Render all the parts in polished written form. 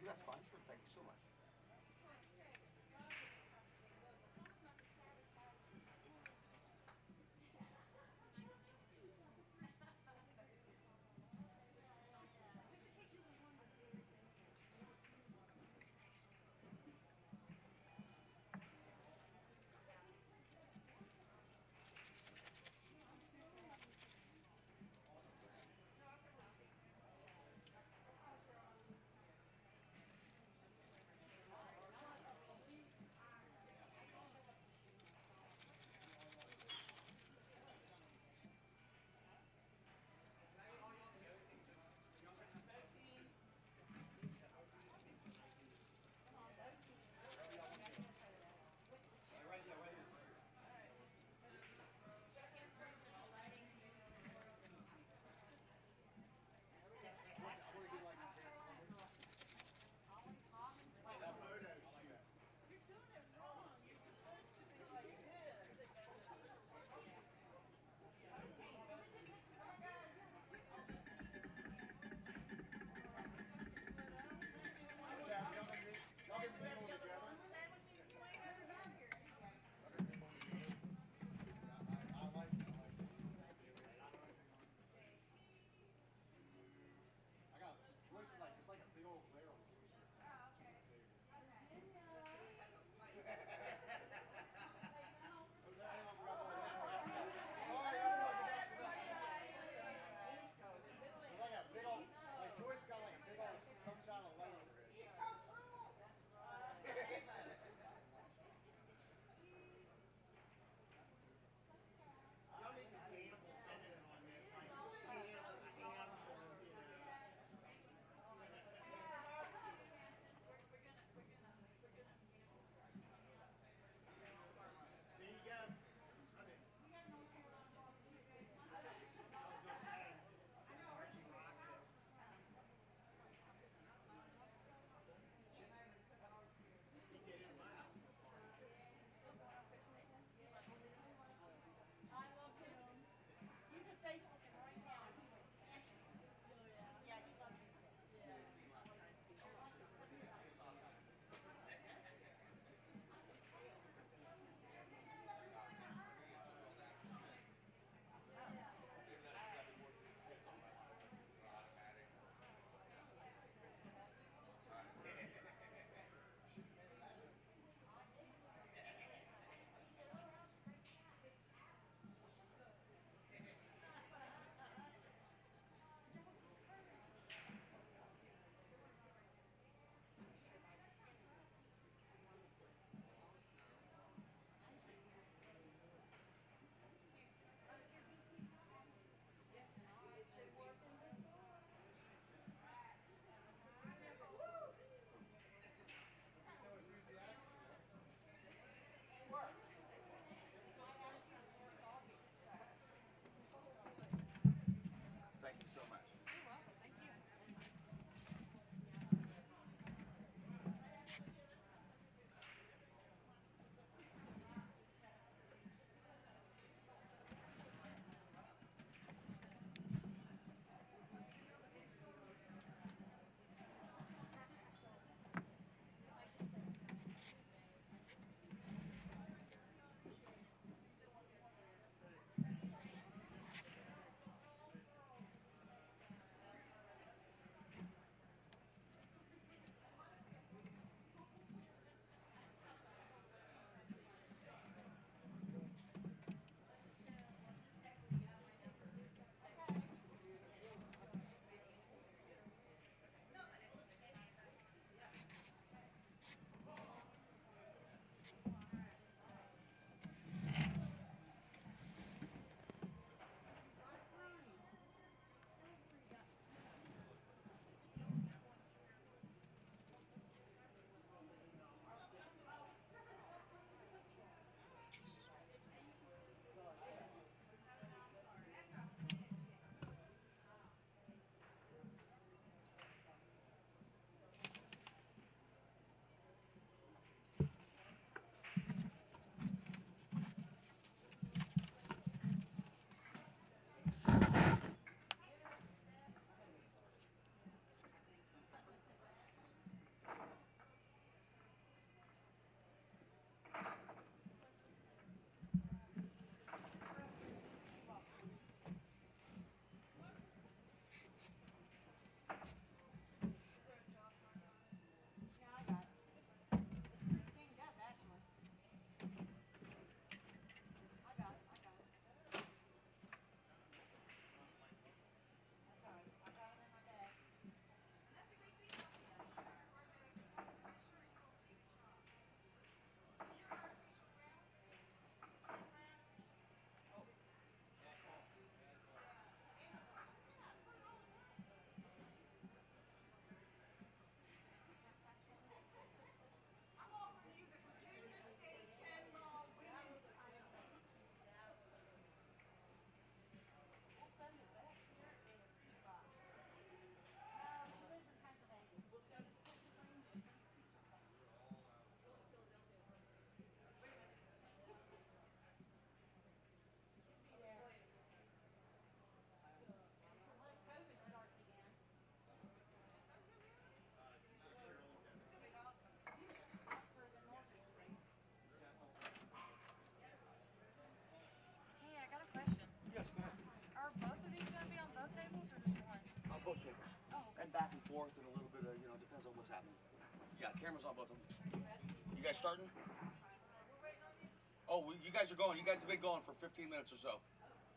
That's fine. Sure. Thank you so much. forth and a little bit of, depends on what's happening. Yeah, cameras on both of them. You guys starting? Oh, you guys are going. You guys have been going for 15 minutes or so.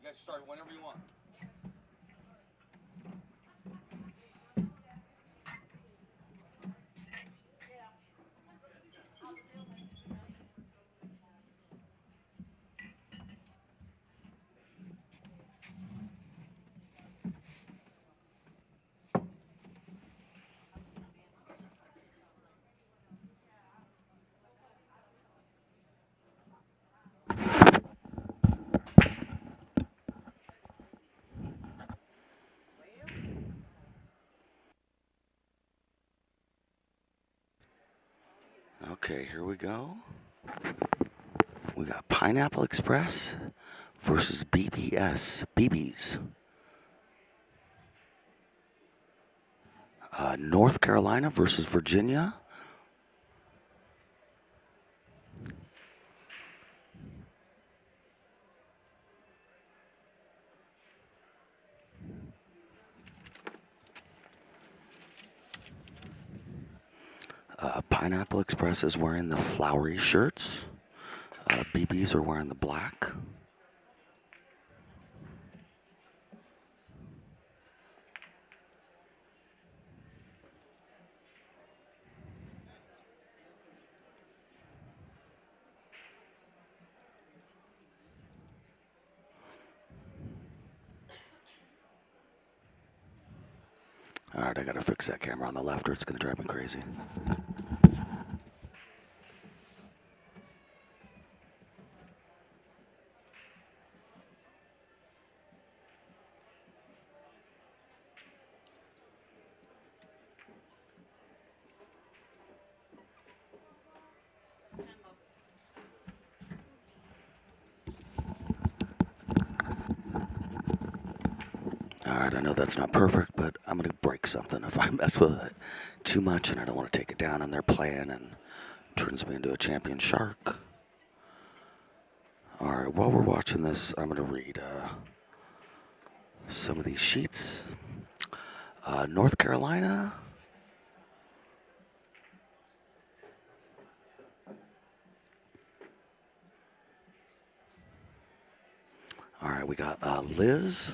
You guys start whenever you want. Okay, here we go. We got Pineapple Express versus BB's. North Carolina versus Virginia. Pineapple Express is wearing the flowery shirts. BB's are wearing the black. Alright, I gotta fix that camera on the left or it's gonna drive me crazy. Alright, I know that's not perfect, but I'm going to break something if I mess with it too much, and I don't want to take it down in their plan and turns me into a champion shark. Alright, while we're watching this, I'm going to read some of these sheets. North Carolina. Alright, we got Liz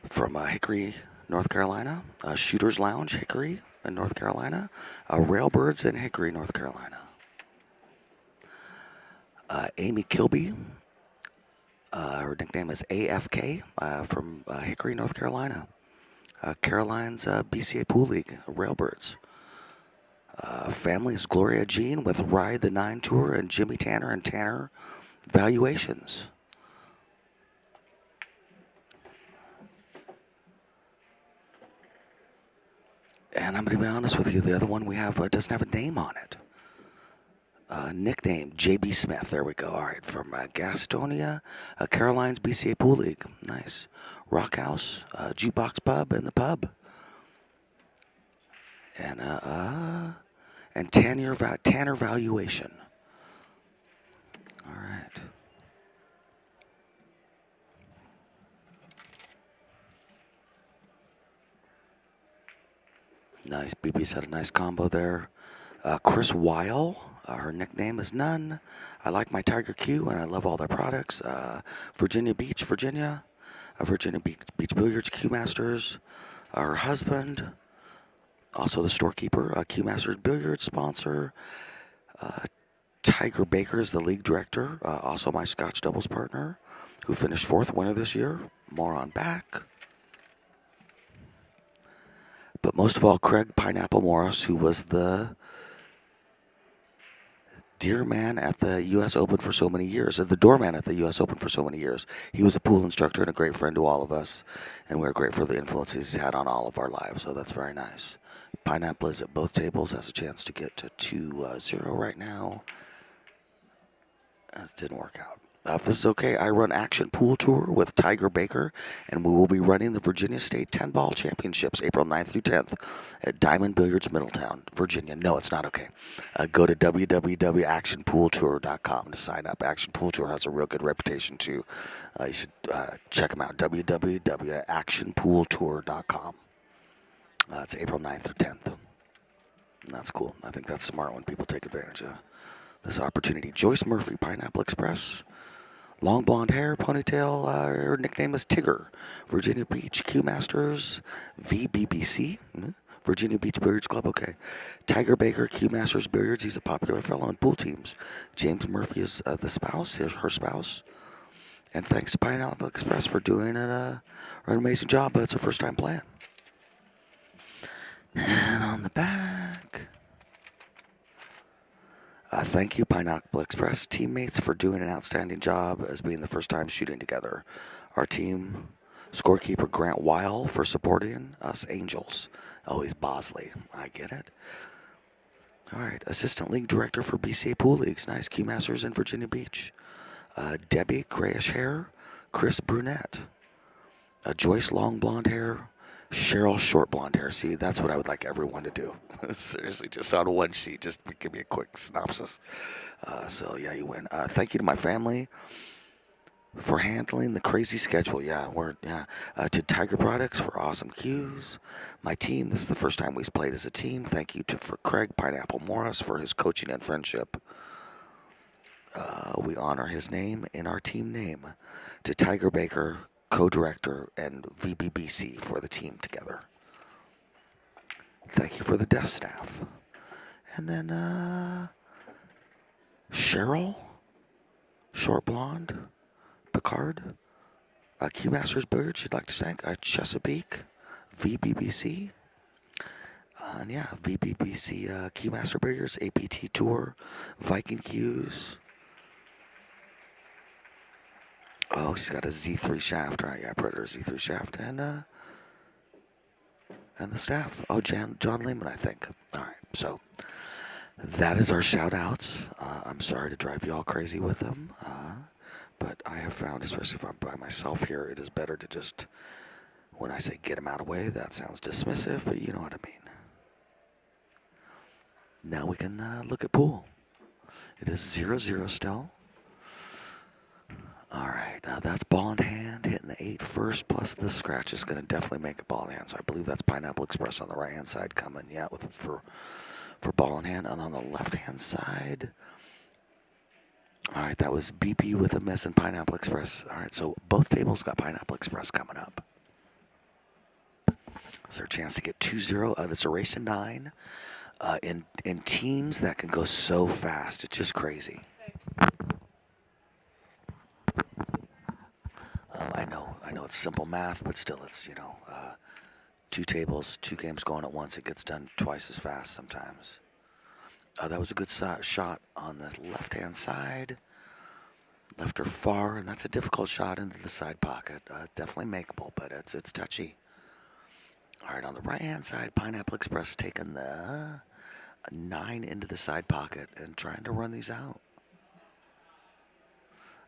from Hickory, North Carolina. Shooter's Lounge, Hickory in North Carolina. Railbirds in Hickory, North Carolina. Amy Kilby. Her nickname is AFK from Hickory, North Carolina. Caroline's BCA Pool League, Railbirds. Families Gloria Jean with Ride the 9 Tour and Jimmy Tanner and Tanner Valuations. And I'm going to be honest with you, the other one we have doesn't have a name on it. Nickname, JB Smith. There we go. All right, from Gastonia, Caroline's BCA Pool League. Nice. Rock House, Jukebox Pub, and the Pub. And Tanner Valuation. All right. Nice. BB's had a nice combo there. Chris Weil, her nickname is None. I like my Tiger Q and I love all their products. Virginia Beach, Virginia. Virginia Beach Billiards Q Masters. Her husband, also the storekeeper, Q Masters Billiards sponsor. Tiger Baker is the league director, also my Scotch doubles partner, who finished 4th winner this year. More on back. But most of all, Craig Pineapple Morris, who was the dearman at the U.S. Open for so many years, the doorman at the U.S. Open for so many years. He was a pool instructor and a great friend to all of us, and we're grateful for the influences he's had on all of our lives, so that's very nice. Pineapple is at both tables, has a chance to get to 2-0 right now. That didn't work out. If this is okay, I run Action Pool Tour with Tiger Baker, and we will be running the Virginia State 10-Ball Championships April 9th through 10th at Diamond Billiards, Middletown, Virginia. No, it's not okay. Go to www.actionpooltour.com to sign up. Action Pool Tour has a real good reputation, too. You should check them out, www.actionpooltour.com. It's April 9th through 10th. That's cool. I think that's smart when people take advantage of this opportunity. Joyce Murphy, Pineapple Express. Long blonde hair, ponytail. Her nickname is Tigger. Virginia Beach, Q Masters, VBBC. Virginia Beach Billiards Club, okay. Tiger Baker, Q Masters Billiards. He's a popular fellow in pool teams. James Murphy is the spouse, her spouse. And thanks to Pineapple Express for doing an amazing job, but it's her first time playing. And on the back, thank you, Pineapple Express teammates, for doing an outstanding job as being the first time shooting together. Our team scorekeeper Grant Weil for supporting us Angels. Oh, he's Bosley. I get it. All right, Assistant League Director for BCA Pool Leagues. Nice. Key Masters in Virginia Beach. Debbie, grayish hair. Chris, brunette. Joyce, long blonde hair. Cheryl, short blonde hair. See, that's what I would like everyone to do. Seriously, just on one sheet. Just give me a quick synopsis. So, yeah, you win. Thank you to my family for handling the crazy schedule. To Tiger Products for awesome cues. My team, this is the first time we've played as a team. Thank you for Craig Pineapple Morris for his coaching and friendship. We honor his name in our team name. To Tiger Baker, co-director, and VBBC for the team together. Thank you for the desk staff. And then Cheryl, short blonde, Picard, Q Masters Billiards, she'd like to thank Chesapeake, VBBC, and yeah, VBBC Q Master Billiards, APT Tour, Viking Qs. Oh, she's got a Z3 shaft, right? Yeah, Predator Z3 shaft, and the staff. Oh, John Lehman, I think. All right, so that is our shout-outs. I'm sorry to drive you all crazy with them, but I have found, especially if I'm by myself here, it is better to just, when I say get them out of the way, that sounds dismissive, but you know what I mean. Now we can look at pool. It is 0-0 still. All right, that's ball in hand, hitting the 8 first, plus the scratch is going to definitely make a ball in hand. So I believe that's Pineapple Express on the right-hand side coming, yeah, for ball in hand. And on the left-hand side, all right, that was BP with a miss and Pineapple Express. All right, so both tables got Pineapple Express coming up. Is there a chance to get 2-0? That's a race to 9. In teams that can go so fast, it's just crazy. I know it's simple math, but still, it's, 2 tables, 2 games going at once. It gets done twice as fast sometimes. That was a good shot on the left-hand side. Left her far, and that's a difficult shot into the side pocket. Definitely makeable, but it's touchy. All right, on the right-hand side, Pineapple Express taking the 9 into the side pocket and trying to run these out.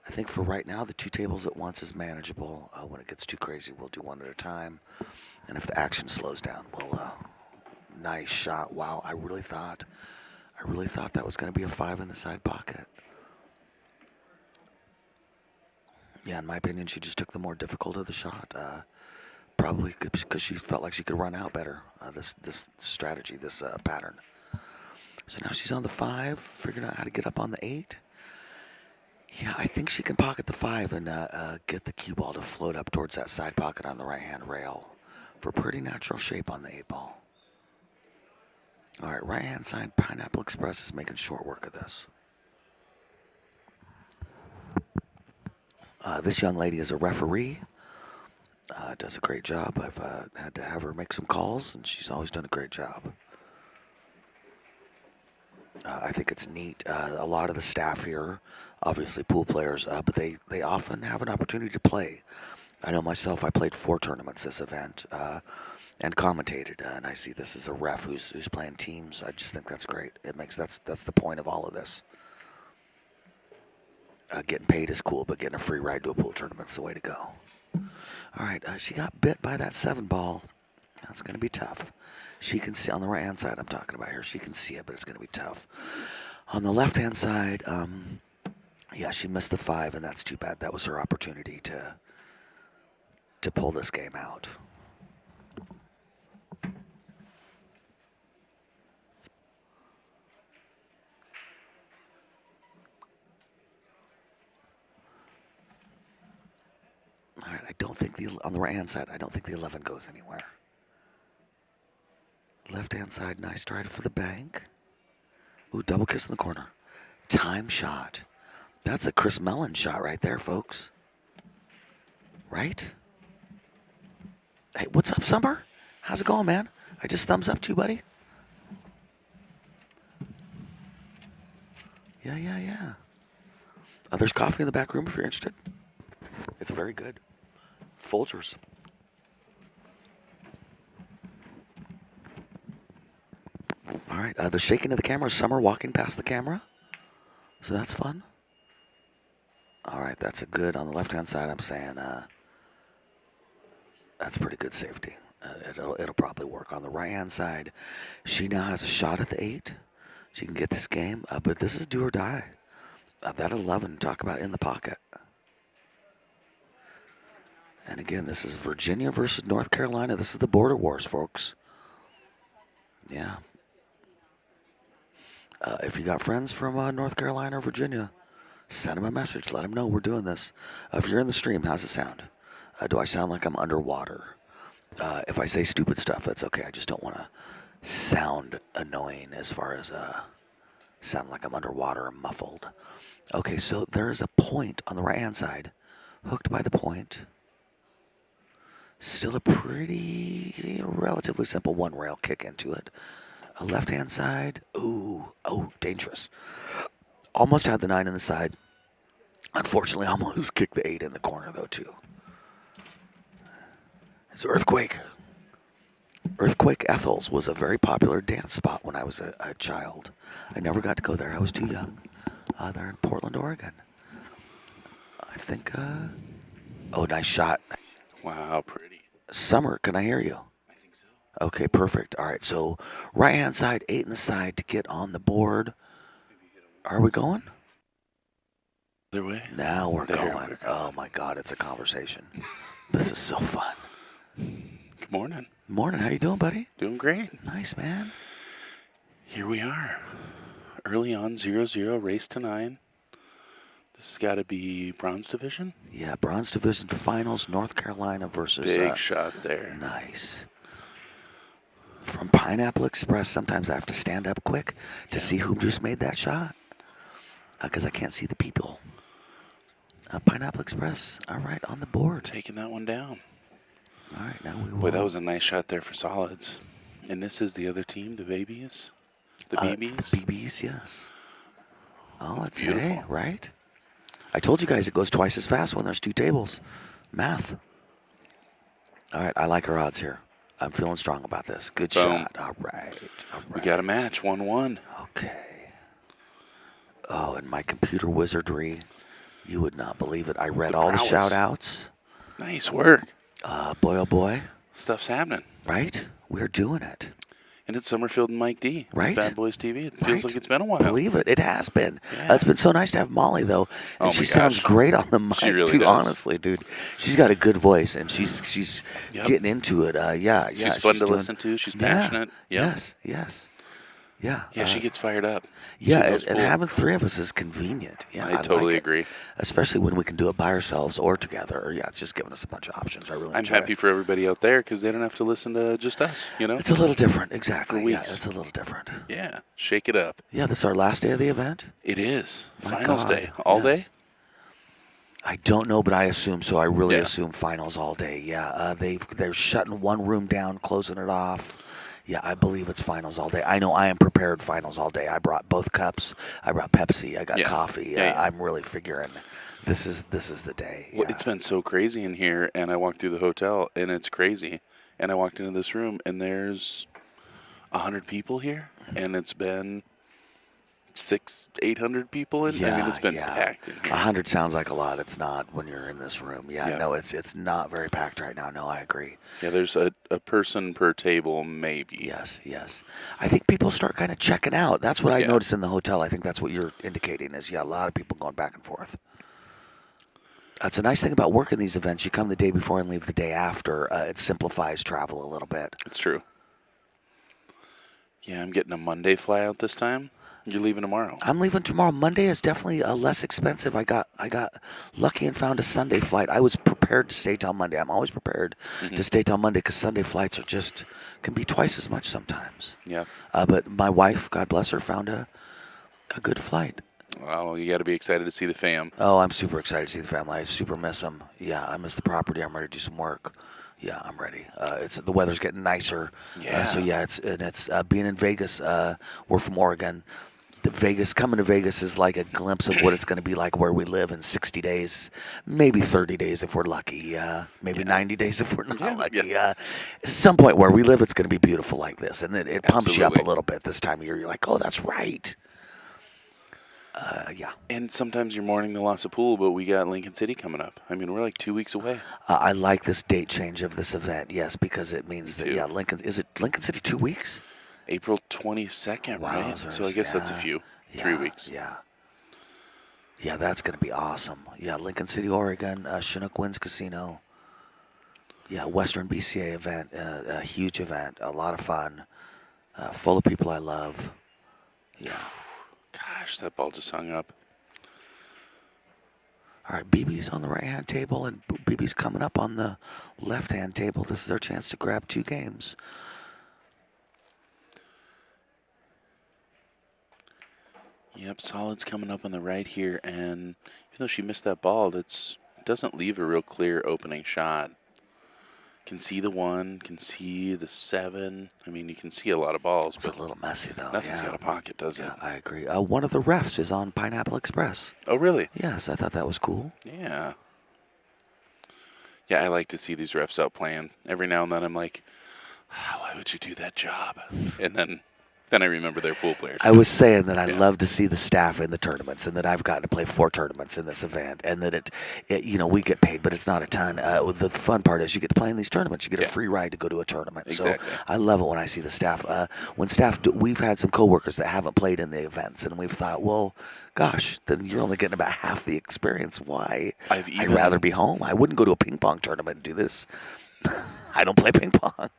I think for right now, the 2 tables at once is manageable. When it gets too crazy, we'll do 1 at a time. And if the action slows down, we'll, nice shot. Wow, I really thought that was going to be a 5 in the side pocket. Yeah, in my opinion, she just took the more difficult of the shot. Probably because she felt like she could run out better. This strategy, this pattern. So now she's on the 5, figuring out how to get up on the 8. Yeah, I think she can pocket the 5 and get the cue ball to float up towards that side pocket on the right-hand rail for pretty natural shape on the 8 ball. All right, right-hand side, Pineapple Express is making short work of this. This young lady is a referee. Does a great job. I've had to have her make some calls, and she's always done a great job. I think it's neat. A lot of the staff here, obviously pool players, but they often have an opportunity to play. I know myself, I played 4 tournaments this event and commentated, and I see this as a ref who's playing teams. I just think that's great. That's the point of all of this. Getting paid is cool, but getting a free ride to a pool tournament's the way to go. All right, she got bit by that 7 ball. That's going to be tough. She can see on the right-hand side I'm talking about here. She can see it, but it's going to be tough. On the left-hand side, yeah, she missed the 5, and that's too bad. That was her opportunity to pull this game out. on the right-hand side, I don't think the 11 goes anywhere. Left-hand side, nice stride for the bank. Ooh, double kiss in the corner. Time shot. That's a Chris Mellon shot right there, folks. Right? Hey, what's up, Summer? How's it going, man? I just thumbs up to you, buddy. Yeah. There's coffee in the back room if you're interested. It's very good. Folgers. All right, the shaking of the camera is Summer walking past the camera. So that's fun. All right, that's a good, on the left-hand side, I'm saying, that's pretty good safety. It'll probably work. On the right-hand side, she now has a shot at the 8. She can get this game, but this is do or die. That 11, talk about in the pocket. And again, this is Virginia versus North Carolina. This is the border wars, folks. Yeah. If you got friends from North Carolina or Virginia, send them a message. Let them know we're doing this. If you're in the stream, how's it sound? Do I sound like I'm underwater? If I say stupid stuff, that's okay. I just don't want to sound annoying as far as sound like I'm underwater or muffled. Okay, so there is a point on the right-hand side, hooked by the point. Still a pretty, relatively simple one-rail kick into it. A left-hand side. Ooh, oh, dangerous. Almost had the 9 in the side. Unfortunately, almost kicked the 8 in the corner, though, too. It's Earthquake. Earthquake Ethel's was a very popular dance spot when I was a child. I never got to go there. I was too young. They're in Portland, Oregon. I think, oh, nice shot. Wow, pretty. Summer, can I hear you? I think so. Okay, perfect. All right, so right-hand side, 8 in the side to get on the board. Are we going? Other way? Now we're going. Oh, my God, it's a conversation. This is so fun. Good morning. Morning. How you doing, buddy? Doing great. Nice, man. Here we are. Early on, 0-0, race to 9. This has got to be Bronze Division? Yeah, Bronze Division Finals, North Carolina versus... Big shot there. Nice. From Pineapple Express, sometimes I have to stand up quick to see who just made that shot. Because I can't see the people. Pineapple Express, all right, on the board. Taking that one down. All right, now we will... Boy, that was a nice shot there for solids. And this is the other team, the Babies? The BBs? BBs, yes. Oh, it's beautiful. A, right? I told you guys it goes twice as fast when there's 2 tables. Math. All right, I like our odds here. I'm feeling strong about this. Good shot. All right. We got a match, 1-1. Okay. Oh, and my computer wizardry, you would not believe it. I read all the shout-outs. Nice work. Boy, oh boy. Stuff's happening. Right? We're doing it. And it's Summerfield and Mike D. Right? Badboys TV. It feels like it's been a while. Believe it. It has been. Yeah. It's been so nice to have Molly, though. And she sounds great on the mic, really too, does. honestly, dude. She's got a good voice, and she's getting into it. Yeah. She's fun to listen to. She's passionate. Yeah. Yes. Yeah. Yeah, she gets fired up. Yeah, and having 3 of us is convenient. Yeah, I totally agree. Especially when we can do it by ourselves or together. Or, it's just giving us a bunch of options. I'm happy for everybody out there because they don't have to listen to just us, you know? It's a little different, exactly. For weeks. Yeah, it's a little different. Yeah, shake it up. Yeah, this is our last day of the event? It is. My Finals God. day. All day? I don't know, but I assume so. I really assume finals all day. Yeah, they're shutting one room down, closing it off. Yeah, I believe it's finals all day. I know I am prepared finals all day. I brought both cups. I brought Pepsi. I got coffee. I'm really figuring this is the day. Well, it's been so crazy in here, and I walked through the hotel, and it's crazy. And I walked into this room, and there's 100 people here, and it's been 600-800 people in. I mean, it's been packed in here. 100 sounds like a lot. It's not when you're in this room. No, it's not very packed right now. No, I agree. Yeah, there's a person per table, maybe. Yes. I think people start kind of checking out. That's what I noticed in the hotel. I think that's what you're indicating is, a lot of people going back and forth. That's a nice thing about working these events. You come the day before and leave the day after. It simplifies travel a little bit. It's true. Yeah, I'm getting a Monday fly out this time. You're leaving tomorrow. I'm leaving tomorrow. Monday is definitely less expensive. I got lucky and found a Sunday flight. I was prepared prepared to stay till Monday. I'm always prepared to stay till Monday because Sunday flights can be twice as much sometimes. Yeah. But my wife, God bless her, found a good flight. Well, you got to be excited to see the fam. Oh, I'm super excited to see the family. I super miss them. Yeah, I miss the property. I'm ready to do some work. Yeah, I'm ready. The weather's getting nicer. Yeah. So yeah, it's being in Vegas. We're from Oregon. Coming to Vegas is like a glimpse of what it's going to be like where we live in 60 days, maybe 30 days if we're lucky, maybe 90 days if we're not lucky. At some point where we live, it's going to be beautiful like this, and it pumps you up a little bit this time of year. You're like, oh, that's right. Yeah. And sometimes you're mourning the loss of Pool, but we got Lincoln City coming up. I mean, we're like 2 weeks away. I like this date change of this event, yes, because it means that, is it Lincoln City 2 weeks? April 22nd, right? So I guess that's a few. 3 weeks. Yeah. Yeah, that's going to be awesome. Yeah, Lincoln City, Oregon, Chinook Winds Casino. Yeah, Western BCA event, a huge event, a lot of fun, full of people I love. Yeah. Gosh, that ball just hung up. All right, BB's on the right-hand table, and BB's coming up on the left-hand table. This is their chance to grab 2 games. Yep, Solid's coming up on the right here, and even though she missed that ball, it doesn't leave a real clear opening shot. Can see the 1, can see the 7. I mean, you can see a lot of balls. It's a little messy, though. Nothing's got a pocket, does it? Yeah, I agree. One of the refs is on Pineapple Express. Oh, really? Yes, I thought that was cool. Yeah. Yeah, I like to see these refs out playing. Every now and then I'm like, why would you do that job? And then I remember they're pool players. I was saying that I love to see the staff in the tournaments, and that I've gotten to play 4 tournaments in this event, and that we get paid, but it's not a ton. The fun part is you get to play in these tournaments. You get a free ride to go to a tournament. Exactly. So I love it when I see the staff. We've had some coworkers that haven't played in the events, and we've thought, well, gosh, then you're only getting about half the experience. Why? I'd rather be home. I wouldn't go to a ping pong tournament and do this. I don't play ping pong.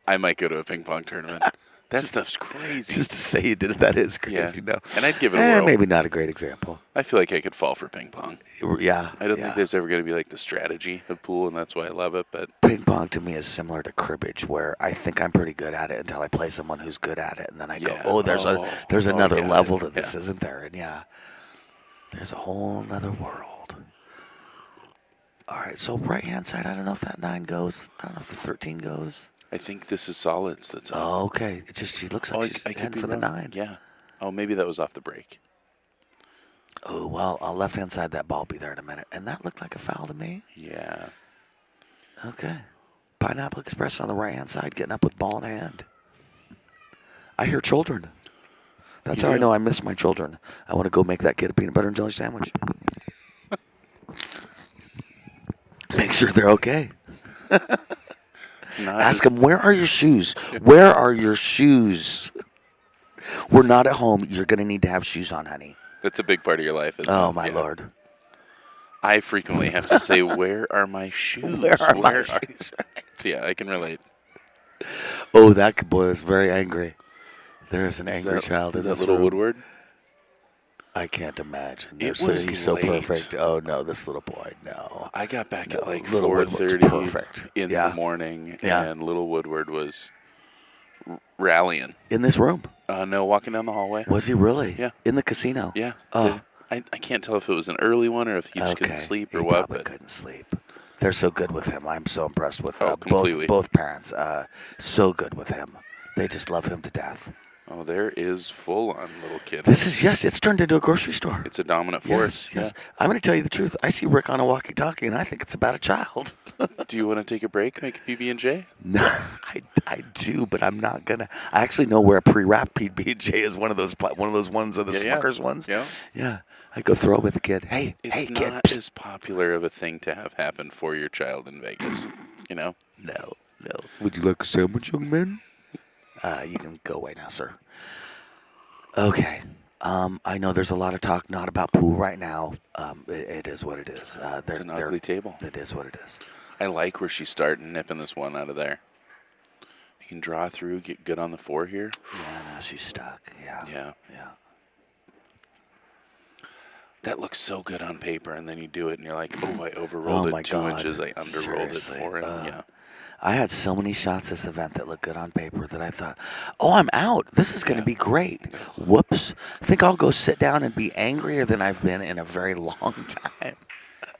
I might go to a ping pong tournament. That stuff's crazy. Just to say you did it, that is crazy. No. And I'd give it a whirl. Maybe not a great example. I feel like I could fall for ping pong. Yeah. I don't think there's ever going to be like the strategy of pool, and that's why I love it. But ping pong to me is similar to cribbage, where I think I'm pretty good at it until I play someone who's good at it, and then I go, oh, there's another level to this, isn't there? And there's a whole other world. All right, so right-hand side, I don't know if that 9 goes. I don't know if the 13 goes. I think this is Solids that's up. Oh, okay. She looks like she's heading for the 9. Yeah. Oh, maybe that was off the break. Oh, well, on left-hand side, that ball will be there in a minute. And that looked like a foul to me. Yeah. Okay. Pineapple Express on the right-hand side, getting up with ball in hand. I hear children. That's how I know I miss my children. I want to go make that kid a peanut butter and jelly sandwich. Make sure they're okay. Ask them, where are your shoes? Where are your shoes? We're not at home. You're going to need to have shoes on, honey. That's a big part of your life, isn't it? Oh, my Lord. I frequently have to say, where are my shoes? Where are my shoes? Yeah, I can relate. Oh, that boy is very angry. There is an angry child in this room. Is that little Woodward? I can't imagine. He's so perfect. Oh, no, this little boy, no. I got back at like 4:30 in the morning, and little Woodward was rallying. In this room? No, walking down the hallway. Was he really? Yeah. In the casino? Yeah. Oh. I can't tell if it was an early one or if he just couldn't sleep or he what. Probably couldn't sleep. They're so good with him. I'm so impressed with both parents. So good with him. They just love him to death. Oh, there is full-on little kid. It's turned into a grocery store. It's a dominant force. Yes. I'm going to tell you the truth. I see Rick on a walkie-talkie, and I think it's about a child. Do you want to take a break, make a PB&J? No, I do, but I'm not going to. I actually know where a pre-wrapped PB&J is, one of those ones of the Smuckers ones. Yeah. Yeah. I go throw it with the kid. Hey, it's kid. Not as popular of a thing to have happen for your child in Vegas, you know? No. Would you like a sandwich, young man? You can go away now, sir. Okay. I know there's a lot of talk not about pool right now. It is what it is. It's an ugly table. It is what it is. I like where she's starting, nipping this one out of there. You can draw through, get good on the 4 here. Yeah, no, she's stuck. Yeah. That looks so good on paper, and then you do it, and you're like, oh, I Oh overrolled my it 2 God. inches. I underrolled it Seriously. 4, and yeah. I had so many shots this event that looked good on paper that I thought, oh, I'm out. This is going to Yeah. be great. Whoops. I think I'll go sit down and be angrier than I've been in a very long time.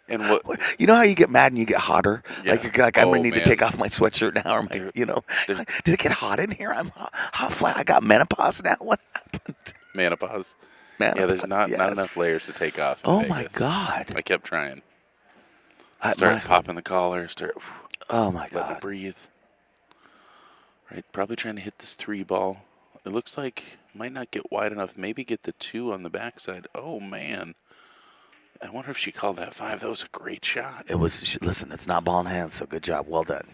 And what? You know how you get mad and you get hotter? Yeah. Like you're like, I'm Oh, gonna need to man. take off my sweatshirt now, or my, There- you know, there's- like, did it get hot in here? I'm hot flat. I got menopause now. What happened? Menopause. Menopause. Yeah, there's not yes. enough layers to take off in Oh Vegas. my God. I kept trying. I- Start my- popping the collar. Oh my Let me God. breathe. Right, probably trying to hit this 3 ball. It looks like might not get wide enough. Maybe get the 2 on the backside. Oh man. I wonder if she called that 5. That was a great shot. It was. Listen, it's not ball in hand, so good job. Well done.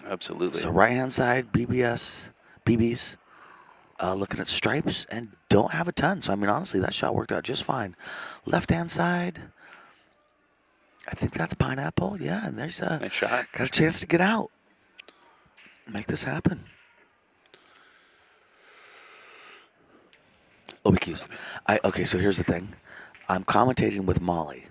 Absolutely. So right hand side, BBs, looking at stripes and don't have a ton. So I mean, honestly, that shot worked out just fine. Left hand side, I think that's pineapple. Yeah, and there's Nice shot. got a chance to get out, make this happen. OBQs. Okay, so here's the thing. I'm commentating with Molly.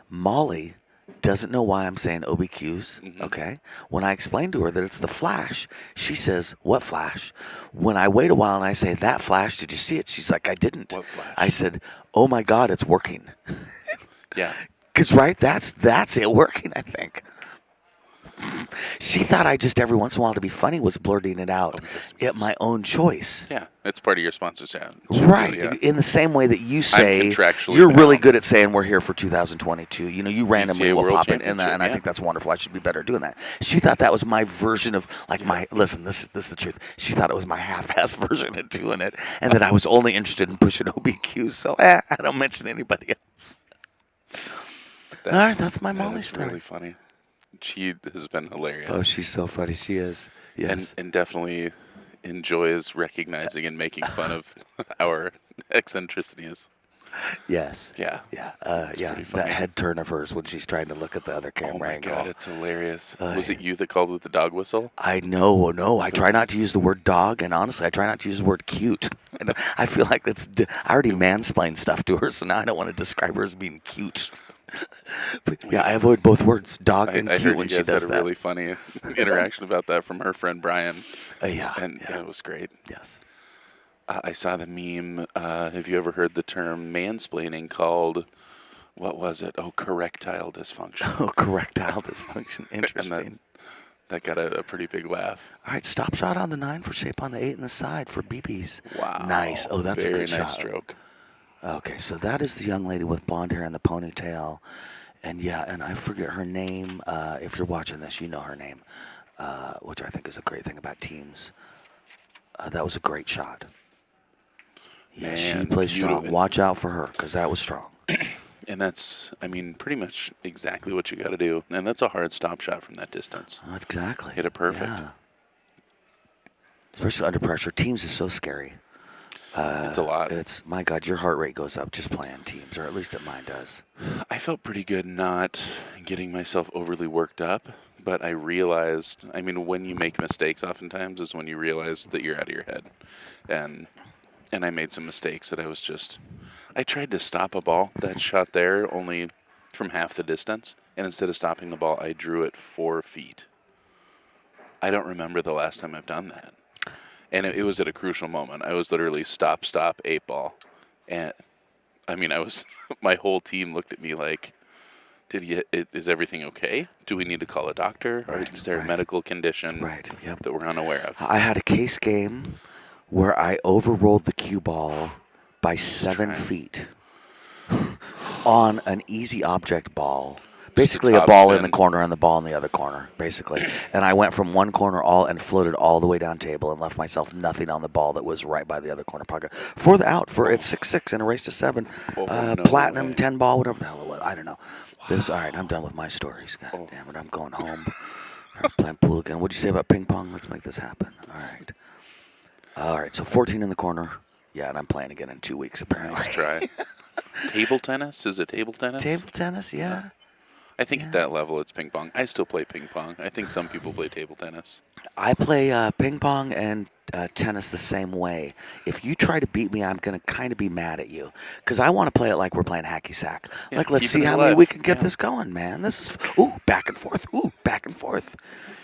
Molly doesn't know why I'm saying OBQs, okay? When I explain to her that it's the flash, she says, what flash? When I wait a while and I say, that flash, did you see it? She's like, I didn't. What flash? I said, oh my God, it's working. Yeah. Because, right, that's it working, I think. She thought I just every once in a while, to be funny, was blurting it out at my own choice. Yeah, it's part of your sponsorship. Right. Yeah. In the same way that you say, contractually you're really bound. good at saying we're here for 2022. You know, you randomly BCA will World pop in that, and I Championship, think that's wonderful. I should be better at doing that. She thought that was my version of, like, my, listen, this is the truth. She thought it was my half-ass version of doing it, and that I was only interested in pushing OBQs, so I don't mention anybody else. All right, that's my Molly story. Really funny. She has been hilarious. Oh, she's so funny. She is. Yes. And definitely enjoys recognizing and making fun of our eccentricities. Yes. Yeah. Yeah. It's Yeah. pretty That funny. head turn of hers when she's trying to look at the other camera Oh my angle. God, it's hilarious. Was yeah. it you that called with the dog whistle? I know. No, I try not to use the word dog, and honestly, I try not to use the word cute. I feel like I already mansplained stuff to her, so now I don't want to describe her as being cute. But yeah, I avoid both words, dog and I cute, heard when you she guys does had a that. really funny interaction about that from her friend Brian. Yeah. And yeah. it was great. Yes. I saw the meme. Have you ever heard the term mansplaining called, what was it? Oh, correctile dysfunction. Oh, correctile dysfunction. Interesting. That got a pretty big laugh. All right, stop shot on the 9 for shape on the 8 and the side for BBs. Wow. Nice. Oh, that's Very a good nice shot. stroke. Okay, so that is the young lady with blonde hair and the ponytail. And yeah, and I forget her name. If you're watching this, you know her name, which I think is a great thing about teams. That was a great shot. Yeah, she Man, plays strong. beautiful. Watch out for her, because that was strong. And that's, I mean, pretty much exactly what you got to do. And that's a hard stop shot from that distance. Oh, exactly. Hit it perfect. Yeah. Especially under pressure. Teams are so scary. It's a lot. It's, my God, your heart rate goes up just playing teams, or at least mine does. I felt pretty good not getting myself overly worked up, but I realized, I mean, when you make mistakes oftentimes is when you realize that you're out of your head. And I made some mistakes that I tried to stop a ball, that shot there, only from half the distance, and instead of stopping the ball, I drew it 4 feet. I don't remember the last time I've done that. And it was at a crucial moment. I was literally stop, 8 ball. And I mean, my whole team looked at me like, is everything okay? Do we need to call a doctor? Or is there a medical condition that we're unaware of? I had a case game where I overrolled the cue ball by 7 feet on an easy object ball. Basically a ball in the corner and the ball in the other corner, basically. And I went from one corner and floated all the way down table and left myself nothing on the ball that was right by the other corner pocket. For the out, it's 6-6 in a race to 7. Platinum, 10 ball, whatever the hell it was. I don't know. All right, I'm done with my stories. God damn it, I'm going home. Playing pool again. What'd you say about ping pong? Let's make this happen. All right, so 14 in the corner. Yeah, and I'm playing again in 2 weeks, apparently. Nice try. Table tennis? Is it table tennis? Table tennis, yeah. I think Yeah. at that level it's ping pong. I still play ping pong. I think some people play table tennis. I play ping pong and tennis the same way. If you try to beat me, I'm going to kind of be mad at you because I want to play it like we're playing hacky sack. Yeah, Like, let's see keeping it how many alive. we can get Yeah. this going, man. This is, ooh, back and forth. Ooh, back and forth.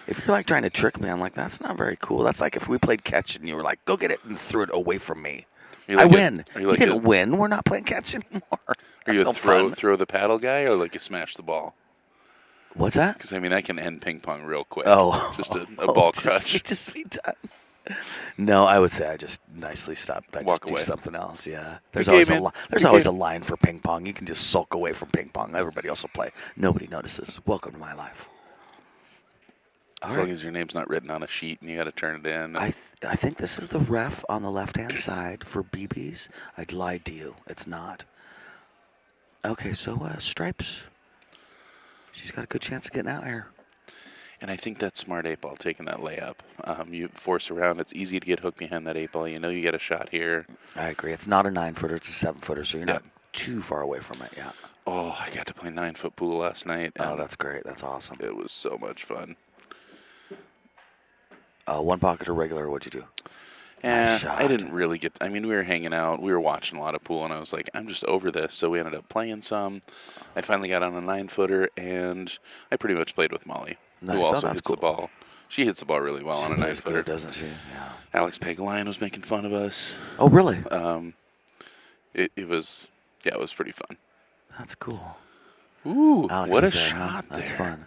If you're like trying to trick me, I'm like, that's not very cool. That's like if we played catch and you were like, go get it and threw it away from me. Are you I like win. Are you You like didn't win. We're not playing catch anymore. Are That's you no a fun. throw the paddle guy or like a smash the ball? What's that? Because I mean, I can end ping pong real quick. Oh, Just a ball crush. Just be done. No, I would say I just nicely stopped. I Walk just away. do something else. Yeah, there's Good always game, a man. there's Good always game. a line for ping pong. You can just sulk away from ping pong. Everybody else will play. Nobody notices. Welcome to my life. All As right. long as your name's not written on a sheet and you got to turn it in. I think this is the ref on the left-hand side for BBs. I lied to you. It's not. Okay, so Stripes. She's got a good chance of getting out here. And I think that's smart 8-ball taking that layup. You force around. It's easy to get hooked behind that 8-ball. You know you get a shot here. I agree. It's not a 9-footer. It's a 7-footer, so you're Yeah. not too far away from it. Yeah. Oh, I got to play 9-foot pool last night. Oh, and that's great. That's awesome. It was so much fun. One pocket or regular? What'd you do? And Nice shot. I didn't really get. I mean, we were hanging out. We were watching a lot of pool, and I was like, I'm just over this. So we ended up playing some. I finally got on a 9-footer, and I pretty much played with Molly, Nice. who Oh, also that's hits cool. the ball. She hits the ball really well She on a plays 9-footer. good, doesn't she? Yeah. Alex Pagalion was making fun of us. Oh, really? It was, yeah, it was pretty fun. That's cool. Ooh, Alex what a was there, huh? shot there. That's fun.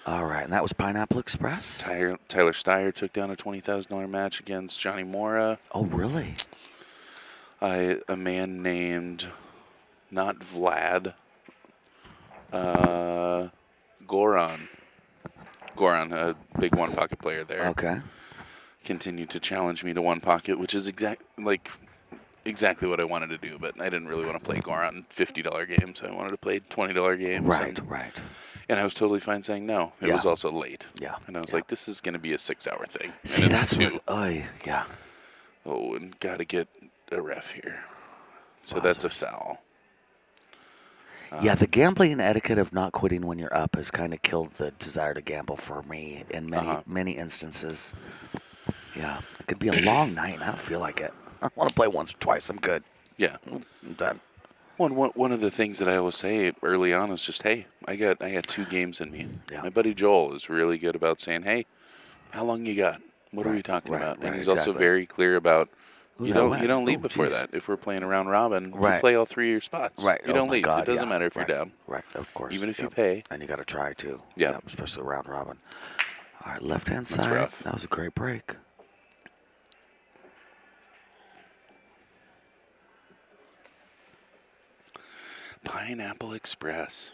All right, and that was Pineapple Express? Tyler Steyer took down a $20,000 match against Johnny Mora. Oh, really? A man named, not Vlad, Goran, a big one-pocket player there, Okay. continued to challenge me to one pocket, which is exactly what I wanted to do, but I didn't really want to play Goran $50 games. I wanted to play $20 games. Right. And I was totally fine saying no. It Yeah. was also late. Yeah. And I was Yeah. like, this is going to be a 6-hour thing. See, And it's that's 2. what. Oh, yeah. Oh, and got to get a ref here. So Wowzers. that's a foul. Yeah, the gambling etiquette of not quitting when you're up has kind of killed the desire to gamble for me in many instances. Yeah, it could be a long night, and I don't feel like it. I want to play once or twice. I'm good. Yeah. I'm done. One of the things that I always say early on is just, hey, I got 2 games in me. Yeah. My buddy Joel is really good about saying, hey, how long you got? What are we talking about? And he's also very clear about you don't leave before that. If we're playing a round robin, you play all 3 of your spots. Right. You don't leave. It doesn't matter if you're down. Right, of course. Even if you pay. And you got to try too. Yeah. Especially round robin. All right, left-hand That's side. rough. That was a great break. Pineapple Express.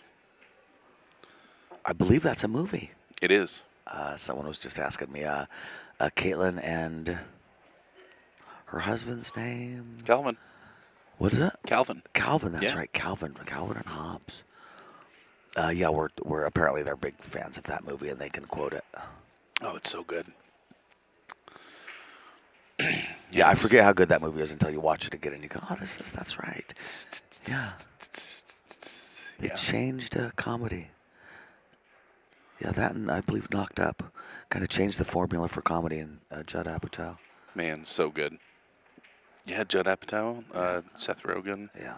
I believe that's a movie. It is. Someone was just asking me. Caitlin and her husband's name. Calvin. What is it? Calvin. Calvin. That's Yeah. right. Calvin and Hobbes. Yeah, we're apparently they're big fans of that movie and they can quote it. Oh, it's so good. Yeah, I forget how good that movie is until you watch it again and you go, oh, that's right. Yeah. It changed comedy. Yeah, that and I believe Knocked Up kind of changed the formula for comedy in Judd Apatow. Man, so good. Yeah, Judd Apatow, Seth Rogen. Yeah.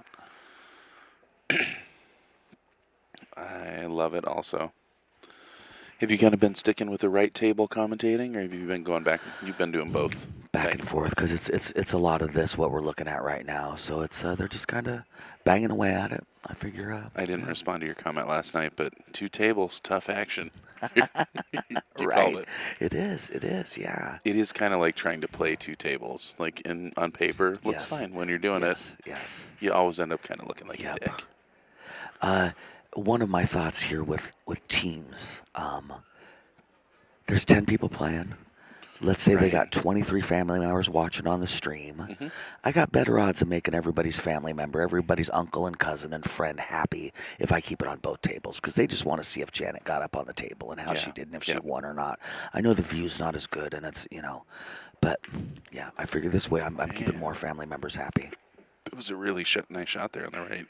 I love it also. Have you kind of been sticking with the right table commentating, or have you been going back? You've been doing both. Back and forth, because it's a lot of this what we're looking at right now. So it's they're just kind of banging away at it. I figure. I didn't respond to your comment last night, but 2 tables, tough action. You right. called it. It is. Yeah. It is kind of like trying to play 2 tables. Like on paper, looks Yes. fine when you're doing it. Yes. You always end up kind of looking like Yep. a dick. One of my thoughts here with teams, there's 10 people playing. Let's say they got 23 family members watching on the stream. Mm-hmm. I got better odds of making everybody's family member, everybody's uncle and cousin and friend happy if I keep it on both tables, because they just want to see if Janet got up on the table and how she did and if she won or not. I know the view's not as good, and it's, but yeah, I figure this way I'm keeping more family members happy. It was a really nice shot there on the right.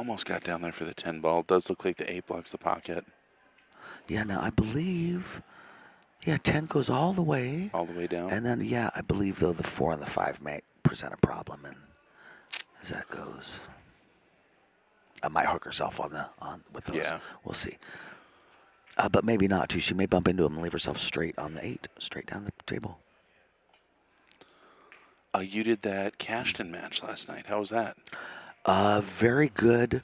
almost got down there for the 10 ball. It does look like the 8 blocks the pocket. Yeah, now I believe, 10 goes all the way. All the way down. And then, I believe, though, the 4 and the 5 may present a problem. And as that goes, I might hook herself with those. Yeah. We'll see. But maybe not, too. She may bump into him and leave herself straight on the 8, straight down the table. You did that Cashton match last night. How was that? Very good.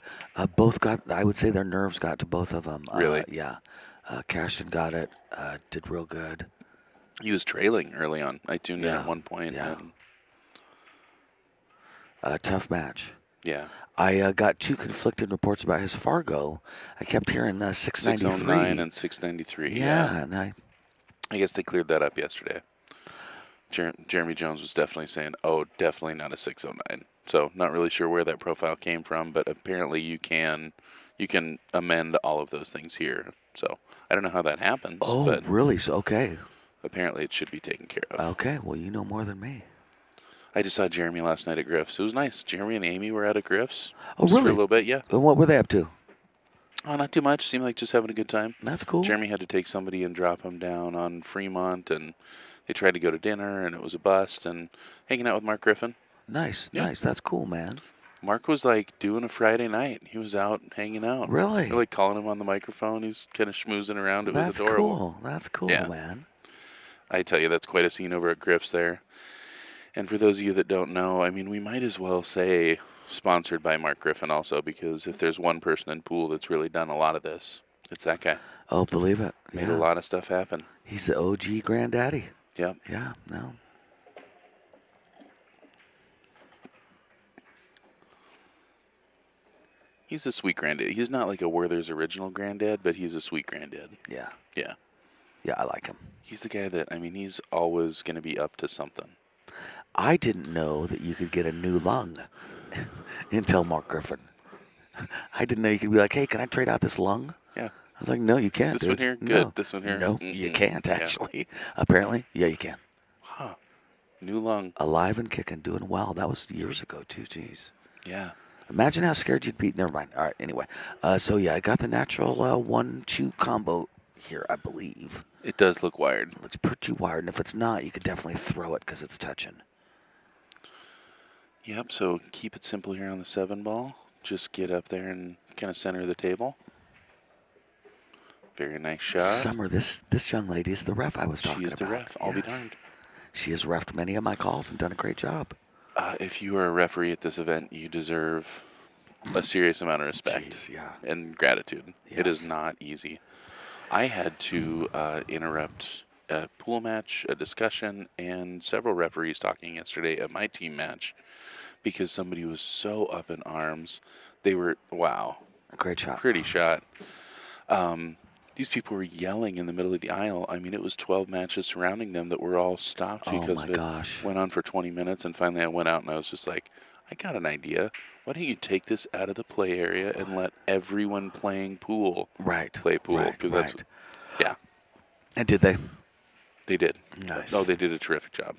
Both got, I would say their nerves got to both of them. Really? Yeah. Cashton got it, did real good. He was trailing early on. I tuned in Yeah, at one point. yeah. And Tough match. yeah. I got 2 conflicting reports about his Fargo. I kept hearing 693. 609 and 693. Yeah, and I guess they cleared that up yesterday. Jeremy Jones was definitely saying, oh, definitely not a 609. So not really sure where that profile came from, but apparently you can amend all of those things here. So I don't know how that happens. Oh, but really? So, okay. apparently it should be taken care of. Okay, well, you know more than me. I just saw Jeremy last night at Griff's. It was nice. Jeremy and Amy were out at Griff's. Oh, just really? For a little bit, yeah. And what were they up to? Oh, not too much. Seemed like just having a good time. That's cool. Jeremy had to take somebody and drop him down on Fremont, and they tried to go to dinner, and it was a bust, and hanging out with Mark Griffin. Nice, Yeah. nice. That's cool, man. Mark was like doing a Friday night. He was out hanging out. Really? They're like calling him on the microphone. He's kind of schmoozing around. It was adorable. Cool. That's cool, Yeah. man. I tell you, that's quite a scene over at Griff's there. And for those of you that don't know, I mean, we might as well say sponsored by Mark Griffin also, because if there's one person in pool that's really done a lot of this, it's that guy. Oh, believe it. Made a lot of stuff happen. He's the OG granddaddy. Yep. Yeah, no. He's a sweet granddad. He's not like a Werther's original granddad, but he's a sweet granddad. Yeah. Yeah. Yeah, I like him. He's the guy that, I mean, he's always going to be up to something. I didn't know that you could get a new lung until Mark Griffin. I didn't know you could be like, hey, can I trade out this lung? Yeah. I was like, no, you can't, This dude. one here? No. Good. This one here? No, you can't, actually. Apparently, yeah, you can. Huh. New lung. Alive and kicking, doing well. That was years ago, too. Jeez. Yeah. Imagine how scared you'd be. Never mind. All right, anyway. So, yeah, I got the natural 1-2 combo here, I believe. It does look wired. It looks pretty wired, and if it's not, you could definitely throw it because it's touching. Yep, so keep it simple here on the 7 ball. Just get up there and kind of center the table. Very nice shot. Summer, this young lady is the ref I was talking She is about. the ref. I'll be darned. She has reffed many of my calls and done a great job. If you are a referee at this event, you deserve a serious amount of respect Jeez, yeah. and gratitude. Yes. It is not easy. I had to interrupt a pool match, a discussion, and several referees talking yesterday at my team match because somebody was so up in arms. They were, wow. Great shot. Pretty shot. These people were yelling in the middle of the aisle. I mean, it was 12 matches surrounding them that were all stopped because of it. Gosh. Went on for 20 minutes, and finally I went out and I was just like, I got an idea. Why don't you take this out of the play area and let everyone playing pool play pool? Because that's, yeah. And did they? They did. Nice. Oh, they did a terrific job.